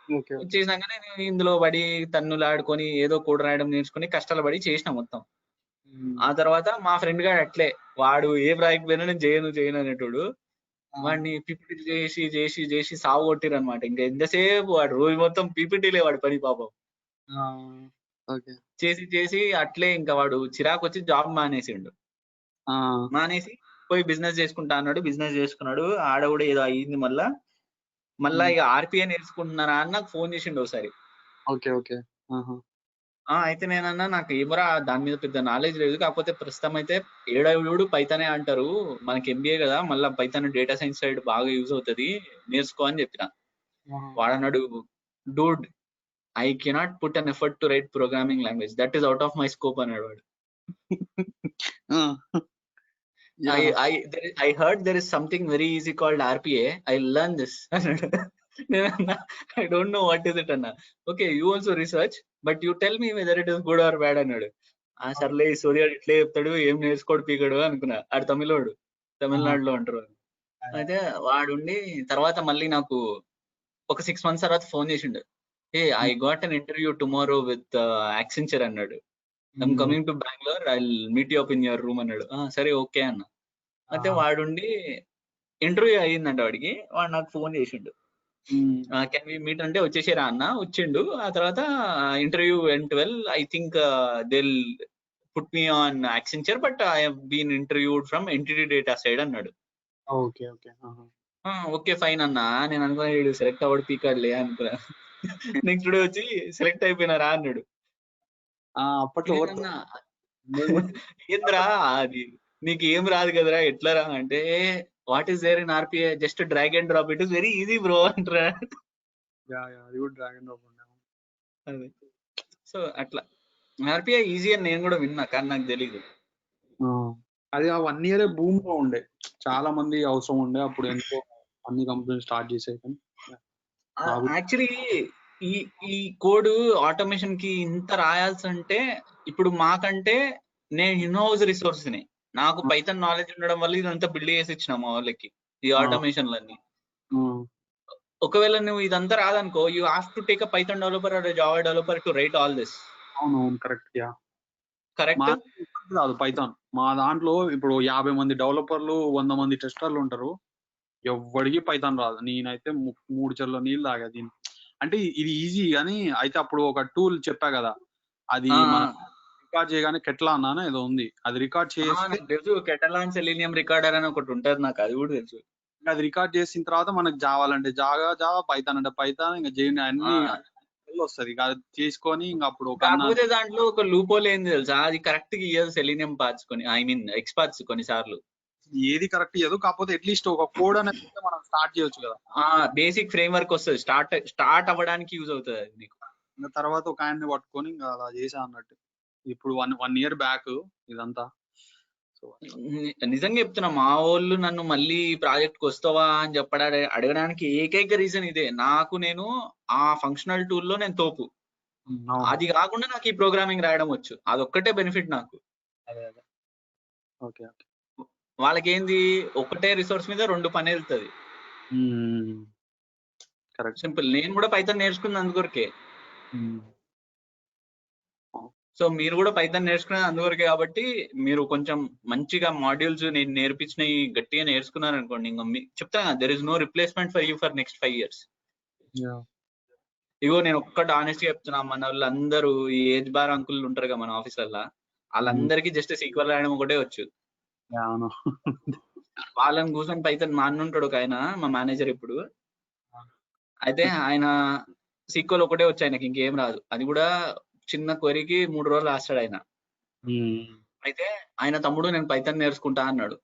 ఓకే. వచ్చేసినాక నేను ఇందులో పడి తన్నులాడుకొని ఏదో కోడ్ రాయడం నేర్చుకుని కష్టాలు పడి చేసిన మొత్తం. ఆ తర్వాత మా ఫ్రెండ్ గాడు అట్లే, వాడు ఏం రాయకపోయినా నేను చేయను అనేటోడు. వాడిని పీపీటీ చేసి చేసి చేసి సాగు కొట్టిరు అనమాట. ఇంకా ఎంతసేపు వాడు రోజు మొత్తం పీపీటీలే వాడు పని పాపం. ఓకే. చేసి చేసి అట్లే ఇంకా వాడు చిరాకు వచ్చి జాబ్ మానేసిండు. మానేసి పోయి బిజినెస్ చేసుకుంటా అన్నాడు. బిజినెస్ చేసుకున్నాడు. ఆడ కూడా ఏదో అయ్యింది. మళ్ళా ఇక ఆర్పిఐ నేర్చుకుంటున్నారా అని నాకు ఫోన్ చేసిండు ఒకసారి. ఓకే. ఓకే. అయితే నేనన్నా నాకు ఏమరా దాని మీద పెద్ద నాలెడ్జ్ లేదు, కాకపోతే ప్రస్తుతం అయితే ఏడవుడు పైథానే అంటారు, మనకి ఎంబీఏ కదా, మళ్ళీ పైథాన్ డేటా సైన్స్ సైడ్ బాగా యూజ్ అవుతుంది, నేర్చుకో అని చెప్పిన. వాడన్నాడు, dude I cannot put an effort to write programming language, that is out of my scope అన్నాడు వాడు. I heard there is something very easy called RPA. I'll learn this. I don't know what is it అన్నా. Okay, you also research, but you tell me whether it is good or bad అన్నాడు. సర్లే ఈ సూర్య ఇట్లే చెప్తాడు, ఏం నేర్చుకోడు పీకడు అనుకున్నా. ఆడు తమిళోడు, తమిళనాడులో అంటారు. అయితే వాడుండి తర్వాత మళ్ళీ నాకు ఒక 6 months తర్వాత ఫోన్ చేసిండు. ఏ I got an interview tomorrow with Accenture అన్నాడు. I'm coming to Bengaluru, I meet you up in your room అన్నాడు. సరే ఓకే అన్న. అయితే వాడుండి ఇంటర్వ్యూ అయ్యిందంట వాడికి. వాడు నాకు ఫోన్ చేసిండు, కెన్ వి మీట్ అంటే వచ్చేసారా అన్న. వచ్చిండు. ఆ తర్వాత interview went well, I think they'll put me on Accenture but I have been interviewed from NTT Data side అన్నాడు. ఓకే. ఓకే. ఓకే ఫైన్ అన్న. నేను అనుకున్నా సెలెక్ట్ అవ్వడు పీకాడ్లే అనుకున్నా. నెక్స్ట్ డే వచ్చి సెలెక్ట్ అయిపోయినారా అన్నాడు. అప్పట్లో ఏంద్రా అది నీకు ఏం రాదు కదరా ఎట్లా రా అంటే, what is there in RPI, just drag and drop, it is very easy bro అంటారా. సో అట్లా ఆర్పిఐ ఈజీ అని నేను కూడా విన్నా, కానీ నాకు తెలీదు. అది ఆ 1 year భూమ్ లో ఉండే, చాలా మంది అవసరం ఉండే అప్పుడు, ఎంతో అన్ని కంపెనీలు స్టార్ట్ చేసే. యాక్చువల్లీ ఈ కోడ్ ఆటోమేషన్ కి ఇంత రాయాల్సి అంటే, ఇప్పుడు మాకంటే నేను ఇన్ హౌస్ రిసోర్స్ ని, నాకు పైథాన్ నాలెడ్జ్ ఉండడం వల్ల ఇదంతా బిల్డ్ చేసి ఇచ్చిన మా వాళ్ళకి ఈ ఆటోమేషన్లన్నీ. ఒకవేళ నువ్వు ఇదంతా రాదనుకో, you have to take a Python developer or Java developer to write all this. అవునవును, కరెక్ట్. కరెక్ట్ కాదు పైథాన్. మా దాంట్లో ఇప్పుడు 50 మంది డెవలపర్లు, 100 మంది టెస్టర్లు ఉంటారు. ఎవ్వడికి పైథాన్ రాదు. నేనైతే 3 చెర్ల నీళ్ళు తాగా దీన్ని. అంటే ఇది ఈజీ కానీ, అయితే అప్పుడు ఒక టూల్ చెప్పా కదా, అది రికార్డ్ చేయగానే కెట్లాన్ అని ఏదో ఉంది, అది రికార్డ్ చేసి తెలుసు. కెటలాన్ సెలీనియం రికార్డర్ అని ఒకటి ఉంటది, నాకు అది కూడా తెలుసు. అది రికార్డ్ చేసిన తర్వాత మనకు జావాలంటే జావా, పైథాన్ అంటే పైథాన్, ఇంకా జేని అన్ని వస్తుంది చేసుకొని, ఇంకా అప్పుడు కాకపోతే దాంట్లో ఒక లూపోల్ ఏంది తెలుసా, అది కరెక్ట్ గా ఇయ్యదు సెలీనియం పార్ట్స్ కొని, ఐ మీన్ ఎక్స్పార్ట్స్ కొన్నిసార్లు ఏది కరెక్ట్ ఇయ్యదు. కాకపోతే అట్లీస్ట్ ఒక కోడ్ అనేది మనం స్టార్ట్ చేయొచ్చు కదా, బేసిక్ ఫ్రేమ్ వర్క్ వస్తుంది, స్టార్ట్ అవ్వడానికి యూజ్ అవుతుంది అది నీకు. ఇంకా తర్వాత ఒక ఆయన్ని పట్టుకొని ఇంకా అలా చేసా అన్నట్టు. ఇప్పుడు 1 year బ్యాక్ ఇదంతా. నిజంగా చెప్తున్నా, మా వాళ్ళు నన్ను మళ్ళీ ప్రాజెక్ట్ కి వస్తావా అని అడగడానికి ఏకైక రీజన్ ఇదే. నేను ఆ ఫంక్షనల్ టూల్ లో నేను తోపు, అది కాకుండా నాకు ఈ ప్రోగ్రామింగ్ రాయడం వచ్చు, అదొక్కటే బెనిఫిట్ నాకు. వాళ్ళకి ఏంది, ఒకటే రిసోర్స్ మీద 2 పని వెళ్తుంది. సింపుల్. నేను కూడా పైథాన్ నేర్చుకున్నది అందుకొరకే. సో మీరు కూడా పైథాన్ నేర్చుకునేది అందువరకే. కాబట్టి మీరు కొంచెం మంచిగా మాడ్యూల్స్ నేను నేర్పించినవి గట్టిగా నేర్చుకున్నారు అనుకోండి, ఇంకా చెప్తాను కదా, there is no replacement for you for next 5 years. ఇగో నేను ఒక్కటి ఆనెస్ట్ చెప్తున్నా, మన వాళ్ళందరూ ఈ ఏజ్ బార్ అంకుల్ ఉంటారు కదా మన ఆఫీసర్లా, వాళ్ళందరికీ జస్ట్ సీక్వెల్ రాయడం ఒకటే వచ్చు. వాళ్ళని కూర్చొని పైథాన్ మా అన్న ఉంటాడు ఒక ఆయన, మా మేనేజర్ ఇప్పుడు. అయితే ఆయన సీక్వెల్ ఒకటే వచ్చు, ఆయనకి ఇంకేం రాదు. అది కూడా చిన్న క్వరీకి 3 రోజులు రాస్తాడు ఆయన. అయితే ఆయన తమ్ముడు నేను పైథాన్ నేర్చుకుంటా అన్నాడు.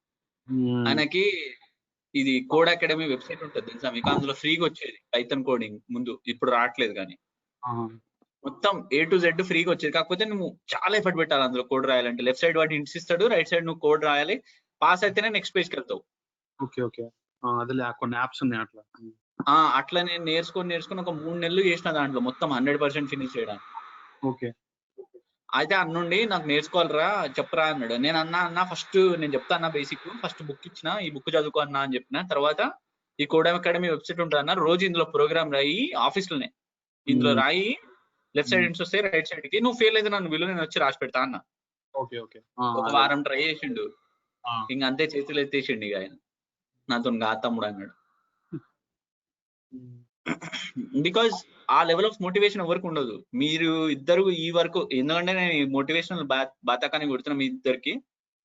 ఆయనకి ఇది కోడ్ అకాడమీ వెబ్సైట్ ఉంటుంది తెలుసా మీకు, అందులో ఫ్రీగా వచ్చేది పైథాన్ కోడింగ్ ముందు, ఇప్పుడు రావట్లేదు కానీ మొత్తం A to Z ఫ్రీగా వచ్చేది. కాకపోతే నువ్వు చాలా ఎఫర్ట్ పెట్టాలి అందులో కోడ్ రాయాలంటే. లెఫ్ట్ సైడ్ వాడు హింట్స్ ఇస్తాడు, రైట్ సైడ్ నువ్వు కోడ్ రాయాలి. పాస్ అయితేనే నెక్స్ట్ పేజ్కి వెళ్తావు. కొన్ని యాప్స్ ఉన్నాయి అట్లా. అట్లా నేను నేర్చుకొని ఒక 3 నెలలు చేసిన దాంట్లో మొత్తం 100% ఫినిష్ చేయడానికి. అయితే అన్నుండి నాకు నేర్చుకోవాలిరా చెప్పరా అన్నాడు. నేను అన్నా ఫస్ట్ నేను చెప్తా అన్న బేసిక్, ఫస్ట్ బుక్ ఇచ్చిన, ఈ బుక్ చదువుకో అన్నా అని చెప్పిన. తర్వాత ఈ కోడెం అకాడమీ వెబ్సైట్ ఉంటుంది అన్న, రోజు ఇందులో ప్రోగ్రామ్ రాయి ఆఫీస్లోనే, ఇందులో రాయి, లెఫ్ట్ సైడ్ నుంచి వస్తే రైట్ సైడ్ కి, నువ్వు ఫెయిల్ అయితే నన్ను విలు, నేను వచ్చి రాసి పెడతా అన్న. ఒక వారం ట్రై చేసిండు, ఇంక అంతే చేతులు ఎత్తేసిండు ఇక ఆయన, నాతో గా తమ్ముడు అన్నాడు. బికాజ్ ఆ లెవెల్ ఆఫ్ మోటివేషన్ ఎవరికి ఉండదు. మీరు ఇద్దరు ఈ వరకు, ఎందుకంటే నేను మోటివేషనల్ బాతాకాన్ని కొడుతున్నా మీ ఇద్దరికి.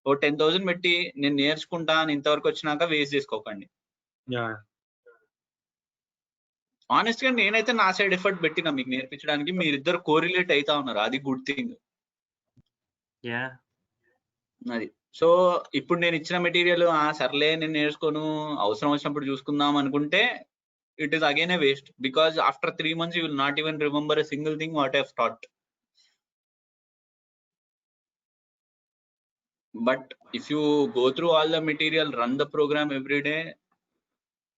ఓ 10,000 పెట్టి నేను నేర్చుకుంటా అని ఇంతవరకు వచ్చినాక వేస్ట్ చేసుకోకండి. ఆనెస్ట్ గా నేనైతే నా సైడ్ ఎఫర్ట్ పెట్టినా మీకు నేర్పించడానికి, మీరిద్దరు కోరిలేట్ అవుతా ఉన్నారు, అది గుడ్ థింగ్. అది సో ఇప్పుడు నేను ఇచ్చిన మెటీరియల్ సర్లే నేను నేర్చుకోను, అవసరం వచ్చినప్పుడు చూసుకుందాం అనుకుంటే it is again a waste, because after 3 months you will not even remember a single thing what I have taught. But if you go through all the material, run the program every day,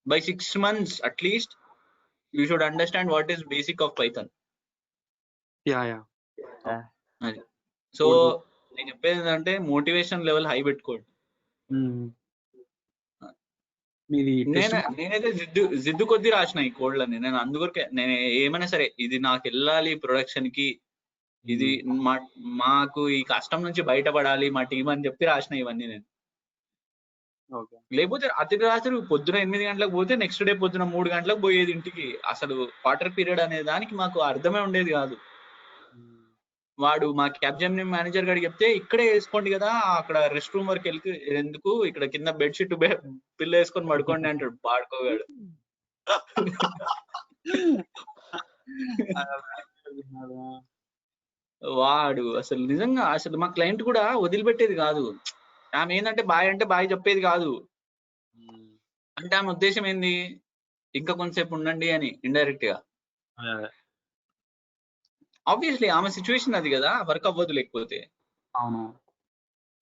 by 6 months at least you should understand what is basic of Python. So నేను చెప్పేది ఏంటంటే motivation level high పెట్టుకోండి. నేనైతే జిద్దు కొద్ది రాసిన ఈ కోడ్లని. నేను అందుకొరకే నేను ఏమైనా సరే ఇది నాకు వెళ్ళాలి ప్రొడక్షన్ కి, ఇది మాకు ఈ కష్టం నుంచి బయటపడాలి మా టీం అని చెప్పి రాసిన ఇవన్నీ నేను. లేకపోతే రాత్రి పొద్దున 8 గంటలకు పోతే నెక్స్ట్ డే పొద్దున 3 గంటలకు పోయేది ఇంటికి. అసలు క్వార్టర్ పీరియడ్ అనే దానికి మాకు అర్థమే ఉండేది కాదు. వాడు మా క్యాప్జెమినీ మేనేజర్ గారికి చెప్తే ఇక్కడే వేసుకోండి కదా, అక్కడ రెస్ట్ రూమ్ వరకు వెళ్ళి ఎందుకు, ఇక్కడ కింద బెడ్షీట్ పిల్ల వేసుకొని పడుకోండి అంటాడు. పాడుకోగాడు వాడు అసలు నిజంగా అసలు మా క్లయింట్ కూడా వదిలిపెట్టేది కాదు. ఆమె ఏంటంటే బాయ్ అంటే బాయ్ చెప్పేది కాదు. అంటే ఆమె ఉద్దేశం ఏంది, ఇంకా కొంతసేపు ఉండండి అని ఇండైరెక్ట్ గా. ఆబ్వియస్లీ ఆమె సిచ్యువేషన్ అది కదా, వర్క్ అవ్వదు లేకపోతే.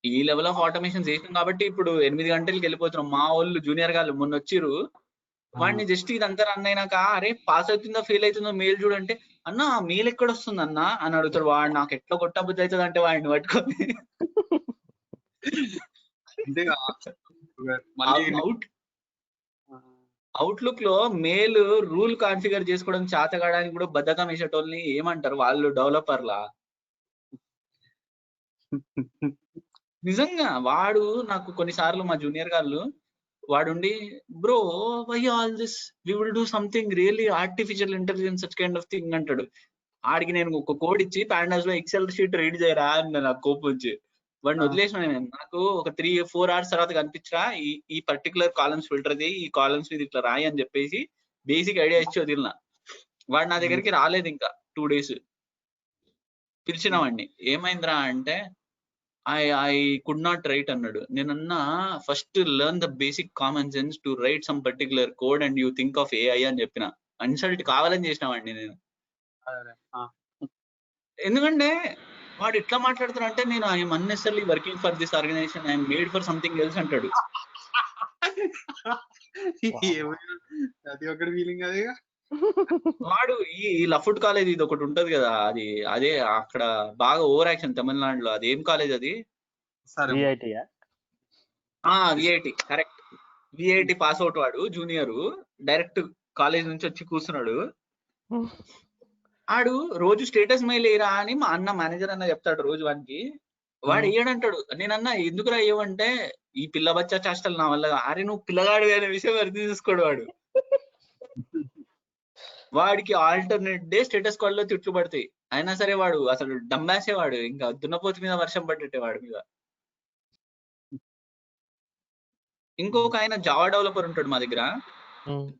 ఈ లెవెల్ ఆఫ్ ఆటోమేషన్ చేసినాం కాబట్టి ఇప్పుడు 8 గంటలకి వెళ్ళిపోతున్నాం. మా వాళ్ళు జూనియర్ గారు మొన్న వచ్చిర్రు, వాడిని జస్ట్ ఇదంతా రన్ అయినాక అరే పాస్ అవుతుందో ఫెయిల్ అవుతుందో మెయిల్ చూడంటే, అన్న మెయిల్ ఎక్కడ వస్తుంది అన్న అని అడుగుతాడు. వాడు నాకు ఎట్లా కొట్టబుద్ధి అవుతుంది అంటే వాడిని పట్టుకొని అవుట్లుక్ లో మెయిల్ రూల్ కాన్ఫిగర్ చేసుకోవడం చేతగాడానికి కూడా బద్ధకం వేసేటోళ్ళని ఏమంటారు, వాళ్ళు డెవలపర్లా? నిజంగా వాడు నాకు కొన్నిసార్లు మా జూనియర్ గారు వాడుండి, bro why all this, we will do something really artificial intelligence such kind of thing అంటాడు. ఆడికి నేను ఒక కోడ్ ఇచ్చి పాండాస్ లో ఎక్సెల్ షీట్ రీడ్ చేయరా అని నాకు కోపం వచ్చి వాడిని వదిలేసిన. నేను నాకు ఒక 3-4 hours తర్వాత కనిపించరా ఈ పర్టికులర్ కాలమ్స్ ఫిల్టర్ ది, ఈ కాలమ్స్ మీద ఇట్లా రాయి అని చెప్పేసి బేసిక్ ఐడియా ఇచ్చి వదిలిన. వాడు నా దగ్గరికి రాలేదు ఇంకా 2 days. పిలిచిన వాడిని, ఏమైందిరా అంటే ఐ కుడ్ నాట్ రైట్ అన్నాడు. నేనన్నా first learn the basic common sense to write some particular code and you think of AI అని చెప్పిన. ఇన్సల్ట్ కావాలని చేసిన వాడిని నేను. ఎందుకంటే వాడు ఎట్లా మాట్లాడుతాడు అంటే, నేను I'm unnecessarily working for this organisation, I'm made for something else అంటాడు. వాడు ఈ లఫుట్ కాలేజ్ ఇది ఒకటి ఉంటది కదా, అది అదే అక్కడ బాగా ఓవర్ యాక్షన్ తమిళనాడులో. అది ఏం కాలేజ్ అది? VIT, correct. VIT pass out వాడు జూనియర్, డైరెక్ట్ కాలేజ్ నుంచి వచ్చి కూర్చున్నాడు. ఆడు రోజు స్టేటస్ మెయిల్ వేయరా అని మా అన్న మేనేజర్ అన్న చెప్తాడు రోజు వానికి. వాడు వేయడంటాడు. నేనన్నా ఎందుకురా ఏమంటే, ఈ పిల్ల బచ్చా చేష్టలు నా వల్ల. అరే నువ్వు పిల్లగాడు అనే విషయం అర్థం చేసుకోడు వాడు. వాడికి ఆల్టర్నేట్ డే స్టేటస్ కాల్ లో తిట్లు పడతాయి. అయినా సరే వాడు అసలు డంబాసేవాడు, ఇంకా దున్నపోతు మీద వర్షం పడ్డట్టే వాడి మీద. ఇంకొక ఆయన జావా డెవలపర్ ఉంటాడు మా దగ్గర,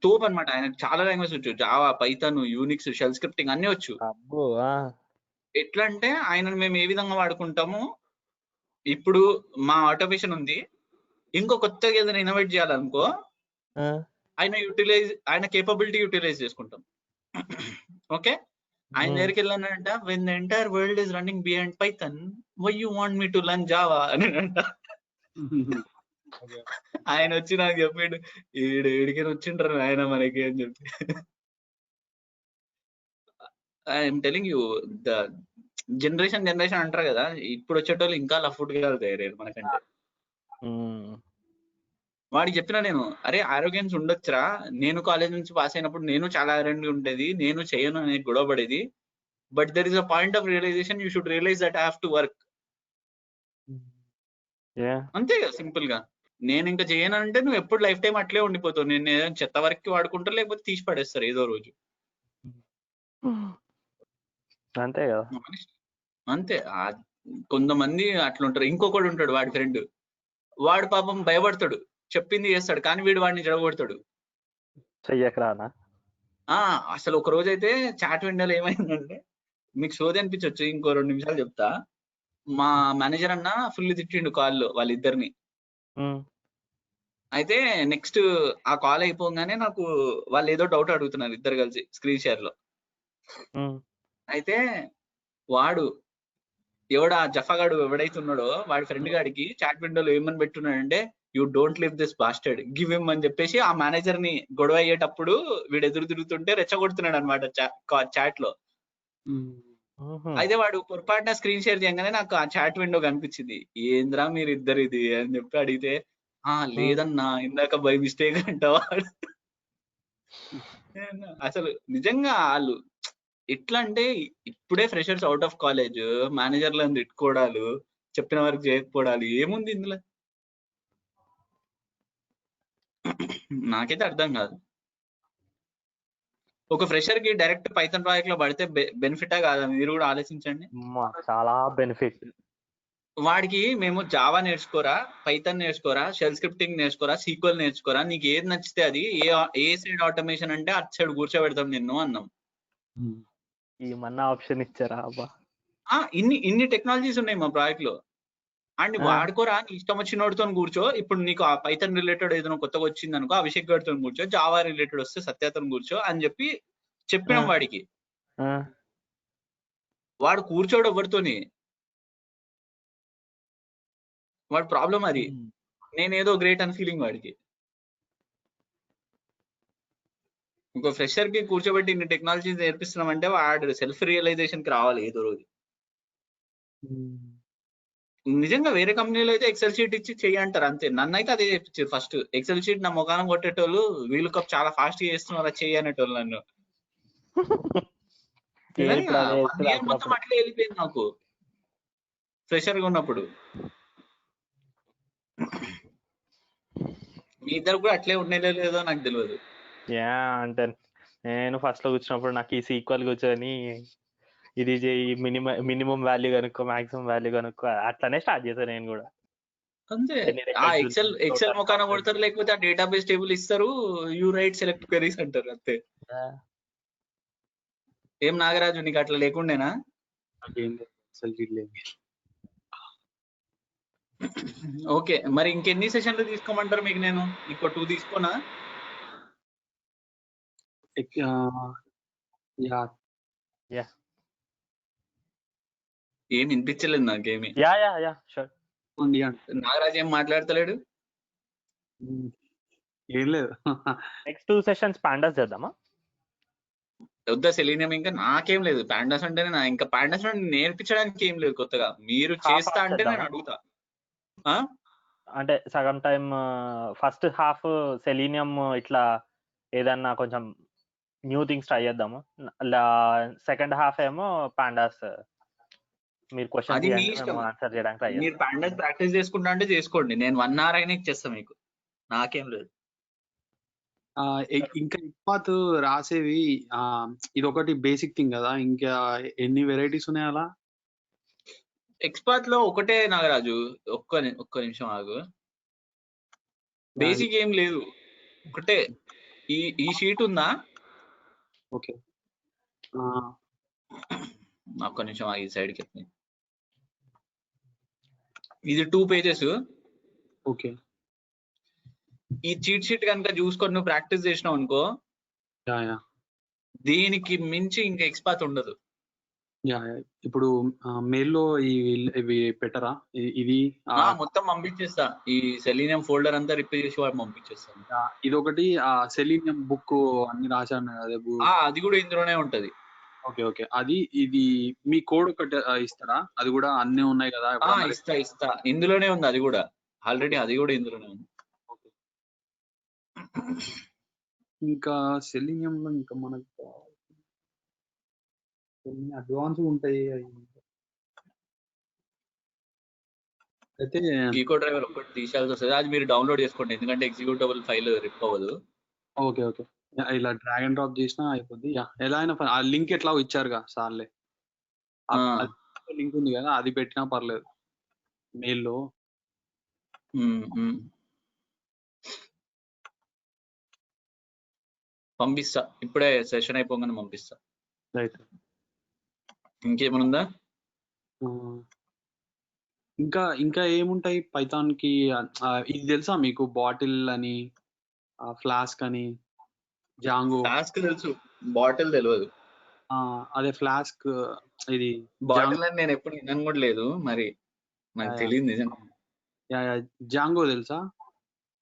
తోపు అనమాట. ఆయనకు చాలా లాంగ్వేజ్ వచ్చు, Java, Python, Unix, shell scripting అన్ని వచ్చు. ఎట్లా అంటే ఆయనను మేము ఏ విధంగా వాడుకుంటాము, ఇప్పుడు మా ఆటోమేషన్ ఉంది, ఇంకో కొత్తగా ఏదైనా ఇన్నోవేట్ చేయాలనుకో ఆయన కేపబిలిటీ యూటిలైజ్ చేసుకుంటాం. ఓకే, ఆయన దగ్గరికి వెళ్ళానంట, when the entire world is running behind Python, why you want me to learn Java అని అంట. ఆయన వచ్చి నాకు చెప్పాడు, ఏడికైనా వచ్చింటారు ఆయన మనకి అని చెప్పి. ఐఎమ్ టెలింగ్ యూ, జనరేషన్ అంటారు కదా, ఇప్పుడు వచ్చేటోళ్ళు ఇంకా లఫ్ట్గా తయారయ్యారు మనకంటే. వాడికి చెప్పిన నేను, అరే ఆరోగ్యన్స్ ఉండొచ్చురా, నేను కాలేజ్ నుంచి పాస్ అయినప్పుడు నేను చాలా ఆరోగ్యంగా ఉండేది, నేను చేయను అనేది గొడవ పడేది, but there is a point of realisation, you should realise that I have to work. అంతే కదా సింపుల్ గా. నేను ఇంకా చేయను అంటే నువ్వు ఎప్పుడు లైఫ్ టైం అట్లే ఉండిపోతావు. నేను ఏదైనా చెత్త వరకు వాడుకుంటారు, లేకపోతే తీసి పడేస్తారు ఏదో రోజు. అంతే కదా. అంతే. కొంతమంది అట్లుంటారు. ఇంకొకడు ఉంటాడు, వాడి ఫ్రెండ్, వాడు పాపం భయపడతాడు, చెప్పింది చేస్తాడు, కానీ వీడు వాడిని జడగొడతాడు. చెయ్యకరానా? అసలు ఒక రోజు అయితే చాట్ విండోలో ఏమైందంటే, మీకు సోది అనిపించవచ్చు, ఇంకో 2 నిమిషాలు చెప్తా. మా మేనేజర్ అన్న ఫుల్ తిట్టిండు కాల్లో వాళ్ళిద్దరిని. అయితే నెక్స్ట్ ఆ కాల్ అయిపోగానే నాకు వాళ్ళు ఏదో డౌట్ అడుగుతున్నారు ఇద్దరు కలిసి స్క్రీన్ షేర్ లో. అయితే వాడు ఎవడా జఫాగాడు ఎవడైతే ఉన్నాడో వాడి ఫ్రెండ్ గాడికి చాట్ విండోలో ఏమని పెట్టున్నాడంటే, you don't leave this bastard, give him అని చెప్పేసి ఆ మేనేజర్ ని గొడవ అయ్యేటప్పుడు వీడు ఎదురు తిరుగుతుంటే రెచ్చగొడుతున్నాడు అనమాట చాట్ లో. అయితే వాడు పొరపాటున స్క్రీన్ షేర్ చేయగానే నాకు ఆ చాట్ విండో కనిపించింది. ఏంద్రా మీరు ఇద్దరు ఇది అని చెప్పి అడిగితే, లేదన్నా ఇందాక బై మిస్టేక్ అంటవాడు. అసలు నిజంగా వాళ్ళు ఎట్లా అంటే, ఇప్పుడే ఫ్రెషర్స్ అవుట్ ఆఫ్ కాలేజ్, మేనేజర్లను తిట్టుకోవడాలు, చెప్పిన వరకు చేయకపోవడాలు, ఏముంది ఇందులో? నాకైతే అర్థం కాదు. ఒక ఫ్రెషర్ కి డైరెక్ట్ పైథాన్ ప్రాజెక్ట్ లో పడితే బెనిఫిటా కాదా? మీరు కూడా ఆలోచించండి. చాలా బెనిఫిట్. వాడికి మేము జావా నేర్చుకోరా, పైథాన్ నేర్చుకోరా, షెల్ స్క్రిప్టింగ్ నేర్చుకోరా, సీక్వెల్ నేర్చుకోరా, నీకు ఏది నచ్చితే అది, ఏ సైడ్ ఆటోమేషన్ అంటే అటు సైడ్ కూర్చోబెడతాం నిన్ను అన్నాం. ఏమన్నా ఆప్షన్ ఇచ్చారా? అబ్బా, ఇన్ని టెక్నాలజీస్ ఉన్నాయి మా ప్రాజెక్ట్ లో, అండ్ వాడుకోరా, నీ ఇష్టం వచ్చినోడితో కూర్చో. ఇప్పుడు నీకు ఆ పైథాన్ రిలేటెడ్ ఏదైనా కొత్తగా వచ్చింది అనుకో, అభిషేక్ గారితో కూర్చో, జావా రిలేటెడ్ వస్తే సత్యాతో కూర్చో అని చెప్పి చెప్పినాం వాడికి. వాడు కూర్చోడు ఎవరితోని, వాడి ప్రాబ్లం అది. నేనేదో గ్రేట్ అని ఫీలింగ్ వాడికి. ఇంకో ఫ్రెషర్ కి కూర్చోబెట్టి ఇన్ని టెక్నాలజీస్ నేర్పిస్తున్నాం అంటే వాడు సెల్ఫ్ రియలైజేషన్ కి రావాలి ఏదో రోజు. నిజంగా వేరే కంపెనీలో అయితే ఎక్సెల్ షీట్ ఇచ్చి చెయ్యంటారు అంతే. నన్ను అయితే అదే చెప్పించారు ఫస్ట్. ఎక్సెల్ షీట్ నా ముఖానం కొట్టేటోళ్ళు, వీలు కప్ చాలా ఫాస్ట్ గా చేస్తున్నారు అది చెయ్యనేటోళ్ళు నన్ను. మొత్తం అట్లే వెళ్ళిపోయింది నాకు ఫ్రెషర్ గా ఉన్నప్పుడు. మీ ఇద్దరు కూడా అట్లే ఉండేదో లేదో నాకు తెలియదు. అంటే నేను ఫస్ట్ లో కూర్చున్నప్పుడు నాకు ఈ సీక్వెల్ కూర్చొని ఇది చేయి, మినిమం వాల్యూ కనుక్కో, మాక్సిమం వాల్యూ కనుక్కో, అట్లానే స్టార్ట్ చేశాను నేను కూడా. అంతే. ఆ ఎక్సెల్ ముఖాన కొడతారు, లేకపోతే ఆ డేటాబేస్ టేబుల్ ఇస్తారు, యూ రైట్ సెలెక్ట్ క్వెరీస్ అంటారు అంతే. ఏం నాగరాజు నీకు అట్లా లేకుండేనా? ఓకే, మరి ఇంకెన్ని సెషన్లు తీసుకోమంటారు మీకు? నేను ఇంకో 2 తీసుకోనా? ఏం వినిపించలేదు నాకేమి. నాగరాజు ఏం మాట్లాడతలేడు. ఏం లేదు. నెక్స్ట్ 2 సెషన్స్ పాండాస్ చేద్దామా? వద్దా సెలీనియం? ఇంకా నాకేం లేదు. పాండాస్ అంటేనే ఇంకా పాండాస్ నేర్పించడానికి ఏం లేదు కొత్తగా. మీరు చేస్తా అంటే నేను అడుగుతా. అంటే సగం టైం ఫస్ట్ హాఫ్ సెలీనియం ఇట్లా ఏదన్నా కొంచెం న్యూ థింగ్స్ ట్రై చేద్దాము. సెకండ్ హాఫ్ ఏమో పాండాస్ మీరు క్వశ్చన్ ఆన్సర్ చేయడానికి ట్రై చేద్దాం. మీరు పాండాస్ ప్రాక్టీస్ చేసుకుంటా అంటే చేసుకోండి, నేను 1 hour అయినా ఇచ్చేస్తా మీకు, నాకేం లేదు. ఇంకా ఇక్పాత్ రాసేవి ఇది ఒకటి బేసిక్ థింగ్ కదా, ఇంకా ఎన్ని వెరైటీస్ ఉన్నాయి అలా? ఎక్స్పాత్ లో ఒకటే నాగరాజు, ఒక్క నిమిషం ఆగు. బేసిక్ ఏం లేదు, ఒకటే. ఈ షీట్ ఉందా? ఓకే, ఒక్క నిమిషం ఆగి, సైడ్ కి. ఇది 2 pages. ఓకే, ఈ చీట్ షీట్ కనుక చూసుకొని నువ్వు ప్రాక్టీస్ చేసినావు అనుకో, దీనికి మించి ఇంకా ఎక్స్పాత్ ఉండదు. ఇప్పుడు మెయిల్లో ఇవి పెట్టరా? ఇది మొత్తం పంపించేస్తా, ఈ సెలీనియం ఫోల్డర్ అంతా రిపేర్ చేసి వాడు పంపించేస్తాను. ఇది ఒకటి సెలీనియం బుక్ అన్ని రాశాను, అది కూడా ఇందులోనే ఉంటది. ఓకే. ఓకే. అది ఇది మీ కోడ్ ఒకటి ఇస్తారా? అది గూడా అన్నీ ఉన్నాయి గదా! ఎప్పుడన్నా ఇస్తా. ఇందులోనే ఉంది అది కూడా. ఆల్రెడీ అది కూడా ఇందులోనే ఉంది. ఓకే. ఇంకా సెలీనియంలో ఇంకా మనకు కొన్ని అడ్వాన్స్‌గా ఉంటాయి. అయితే గీకో డ్రైవర్ ఒక్కటి తీసేయాల్సి వస్తది. అది మీరు డౌన్లోడ్ చేసుకోండి. ఎందుకంటే ఎగ్జిక్యూటబుల్ ఫైల్ రిప్ అవ్వదు. ఓకే. ఓకే. ఇలా డ్రాగ్ అండ్ డ్రాప్ చేసినా అయిపోద్ది. యాహ్! ఎలా అయినా ఆ లింక్ ఎట్లాగో ఇచ్చారుగా సార్లే. ఆ. లింక్ ఉంది గదా! అది పెట్టినా పర్లేదు. మెయిల్‌లో. పంపిస్తా. ఇప్పుడే సెషన్ అయిపోగానే పంపిస్తా. రైట్. ఇంకేమనుందా? ఇంకా ఏముంటాయి పైథాన్‌కి? ఇది తెలుసా మీకు బాటిల్ అని, ఫ్లాస్క్ అని, జాంగో. ఫ్లాస్క్ తెలుసు, బాటిల్ తెలియదు. అదే ఫ్లాస్క్ ఇది బాటిల్ అని నేను ఎప్పుడు వినను కూడా లేదు. మరి నాకు తెలియదు నిజంగా. జాంగో తెలుసా?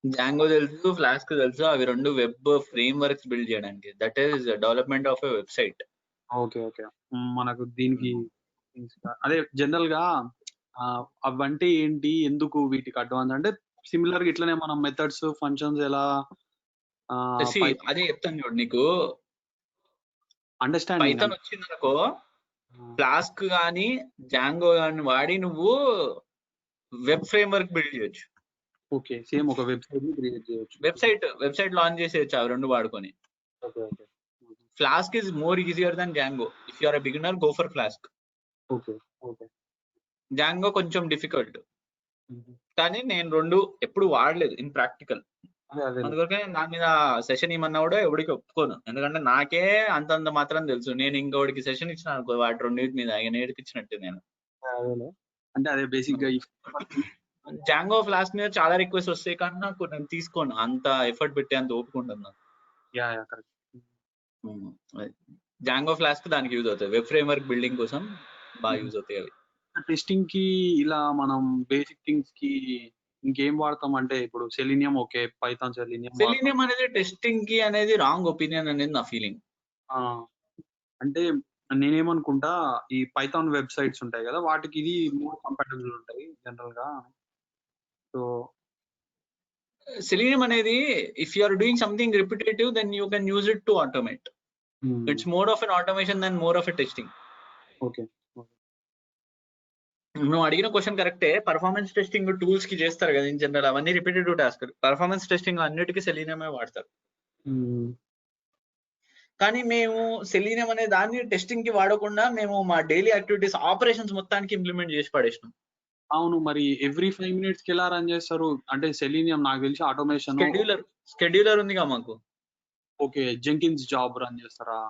జాంగో తెలుసు, ఫ్లాస్క్ తెలుసు. అవి రెండు వెబ్ ఫ్రేమ్ వర్క్స్ బిల్డ్ చేయడానికి. That is development of a website. Okay. Okay. మనకు దీనికి అదే జనరల్ గా అవంటే ఏంటి, ఎందుకు వీటికి అడ్వాన్స్ అంటే సిమిలర్ గా ఇట్లనే మనం మెథడ్స్ ఫంక్షన్స్ ఎలా అదే చెప్తాను చూడు నీకు. అండర్స్టాండింగ్ పైథాన్ వచ్చిందనుకో, ఫ్లాస్క్ గానీ జాంగో గానీ వాడి నువ్వు వెబ్ ఫ్రేమ్ వర్క్ బిల్డ్ చేయొచ్చు. ఓకే. సేమ్ ఒక వెబ్సైట్ ని క్రియేట్ చేయొచ్చు. వెబ్సైట్ లాంచ్ చేసేయచ్చు అవి రెండు వాడుకొని. Okay. Okay. Flask is more easier than Django. If you are a beginner, go for Flask. Okay. Okay. Django కొంచెం డిఫికల్ట్, కానీ నేను రెండు ఎప్పుడు వాడలేదు ఇన్ ప్రాక్టికల్. అందుకే నా మీద సెషన్ ఇమ్మన్నా కూడా ఎవరికి ఒప్పుకోను. ఎందుకంటే నాకే అంతంత మాత్రం తెలుసు. నేను ఇంకోటికి సెషన్ ఇచ్చిన అనుకో వాటి రెండింటి మీద నేర్పించినట్టు నేను. అంటే అదే బేసిక్ గా జాంగో ఫ్లాస్క్ మీద చాలా రిక్వెస్ట్ వస్తాయి, కానీ నాకు నేను తీసుకోను. అంత ఎఫర్ట్ పెట్టే అంత ఓపిక ఉంటుంది నాకు. జాంగో ఫ్లాస్క్ దానికి యూజ్ అవుతాయి. వెబ్ ఫ్రేమ్ వర్క్ బిల్డింగ్ కోసం బాగా యూజ్ అవుతాయి అవి. టెస్టింగ్ కి ఇలా మనం బేసిక్ థింగ్స్ కి ఇంకేం వాడతాం అంటే ఇప్పుడు సెలీనియం, ఓకే, పైథాన్ సెలీనియం అనేది టెస్టింగ్ కి అనేది రాంగ్ ఒపీనియన్ అనేది నా ఫీలింగ్. అంటే నేనేమనుకుంటా, ఈ పైథాన్ వెబ్సైట్స్ ఉంటాయి కదా, వాటికి ఇది మోర్ కంపాటబుల్ ఉంటాయి జనరల్ గా. సో సెలీనియం అనేది if you are doing something repetitive then you can use it to automate. It's more of an automation than more of a testing. Okay. నువ్వు అడిగిన question కరెక్టే. పర్ఫార్మెన్స్ టెస్టింగ్ టూల్స్ కి చేస్తారు కదా in general, అవన్నీ repetitive task. Performance testing అన్నిటికీ సెలీనియమే వాడతారు. కానీ మేము సెలీనియం అనే దాన్ని టెస్టింగ్ కి వాడకుండా మేము మా డైలీ యాక్టివిటీస్ ఆపరేషన్స్ మొత్తానికి ఇంప్లిమెంట్ చేసి పడేసినాం. అవును, మరి ఎవ్రీ 5 minutes కి ఎలా రన్ చేస్తారు? అంటే సెలీనియం నాకు తెలిసి ఆటోమేషన్ షెడ్యూలర్ ఉందిగా మాకు. ఓకే. జెంకిన్స్ జాబ్ రన్ చేస్తారా?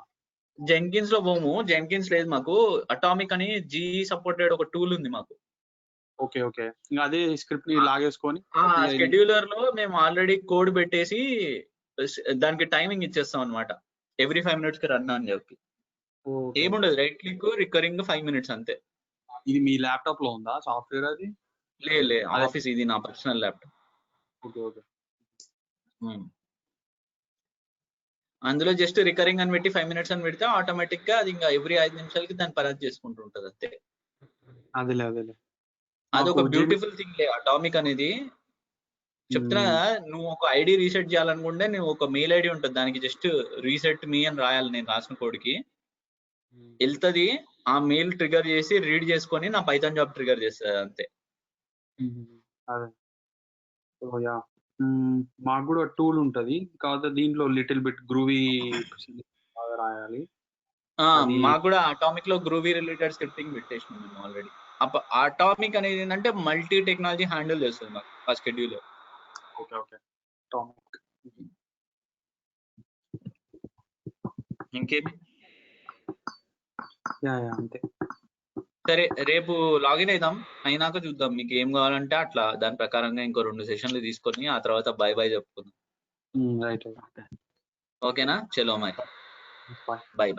జెంకిన్స్ లో పోము. జెంకిన్స్ లేదు మాకు. అటామిక్ అని జీఈ సపోర్టెడ్ ఒక టూల్ ఉంది మాకు. ఓకే. ఓకే. ఇంకా అదే స్క్రిప్ట్ ని లాగేసుకొని షెడ్యూలర్ లో మేము ఆల్రెడీ కోడ్ పెట్టేసి దానికి టైమింగ్ ఇచ్చేస్తాం అనమాట. ఎవ్రీ 5 minutes కి రన్ అని చెప్పి. ఏముండదు, రైట్ క్లిక్, రికరింగ్ 5 minutes అంతే. ఇది మీ ల్యాప్టాప్ లో ఉందా సాఫ్ట్వేర్? అది లే ఆఫీస్, ఇది నా పర్సనల్ ల్యాప్టాప్. ఓకే. ఓకే. అందులో జస్ట్ రికరింగ్ అని పెట్టి 5 minutes అని పెడితే ఆటోమేటిక్ గా అది ఇంకా ఎవ్రీ 5 నిమిషాలకి దాన్ని పరాజ్ చేసుకుంటూ ఉంటది అంతే. అదేలే. అది ఒక బ్యూటిఫుల్ థింగ్ లే అటామిక్ అనేది. చెప్తున్నా కదా, నువ్వు ఒక ఐడి రీసెట్ చేయాలనుకుంటే నువ్వు ఒక మెయిల్ ఐడి ఉంటుంది, దానికి జస్ట్ రీసెట్ మీ అని రాయాలి. నేను రాసిన కోడ్కి వెళ్తుంది, ఆ మెయిల్ ట్రిగర్ చేసి రీడ్ చేసుకొని నా పైథాన్ జాబ్ ట్రిగర్ చేస్తుంది అంతే. మాకు కూడా టూల్ ఉంటది, కాకపోతే దీంట్లో లిటిల్ బిట్ గ్రూవీ రాయాలి. మాకు కూడా అటామిక్ లో గ్రూవీ రిలేటెడ్ స్క్రిప్టింగ్ పెట్టేసినాం మేము ఆల్రెడీ. అటామిక్ అనేది ఏంటంటే మల్టీ టెక్నాలజీ హ్యాండిల్ చేస్తుంది మాకు ఆ షెడ్యూలర్. ఓకే. ఓకే. అటామిక్ ఇంకేమి అంతే. సరే, రేపు లాగిన్ అవుదాం, అయినాక చూద్దాం మీకు ఏం కావాలంటే అట్లా దాని ప్రకారంగా ఇంకో 2 సెషన్లు తీసుకొని ఆ తర్వాత బై చెప్పుకుందాం. రైట్. ఓకేనా? చలో మరి, బై.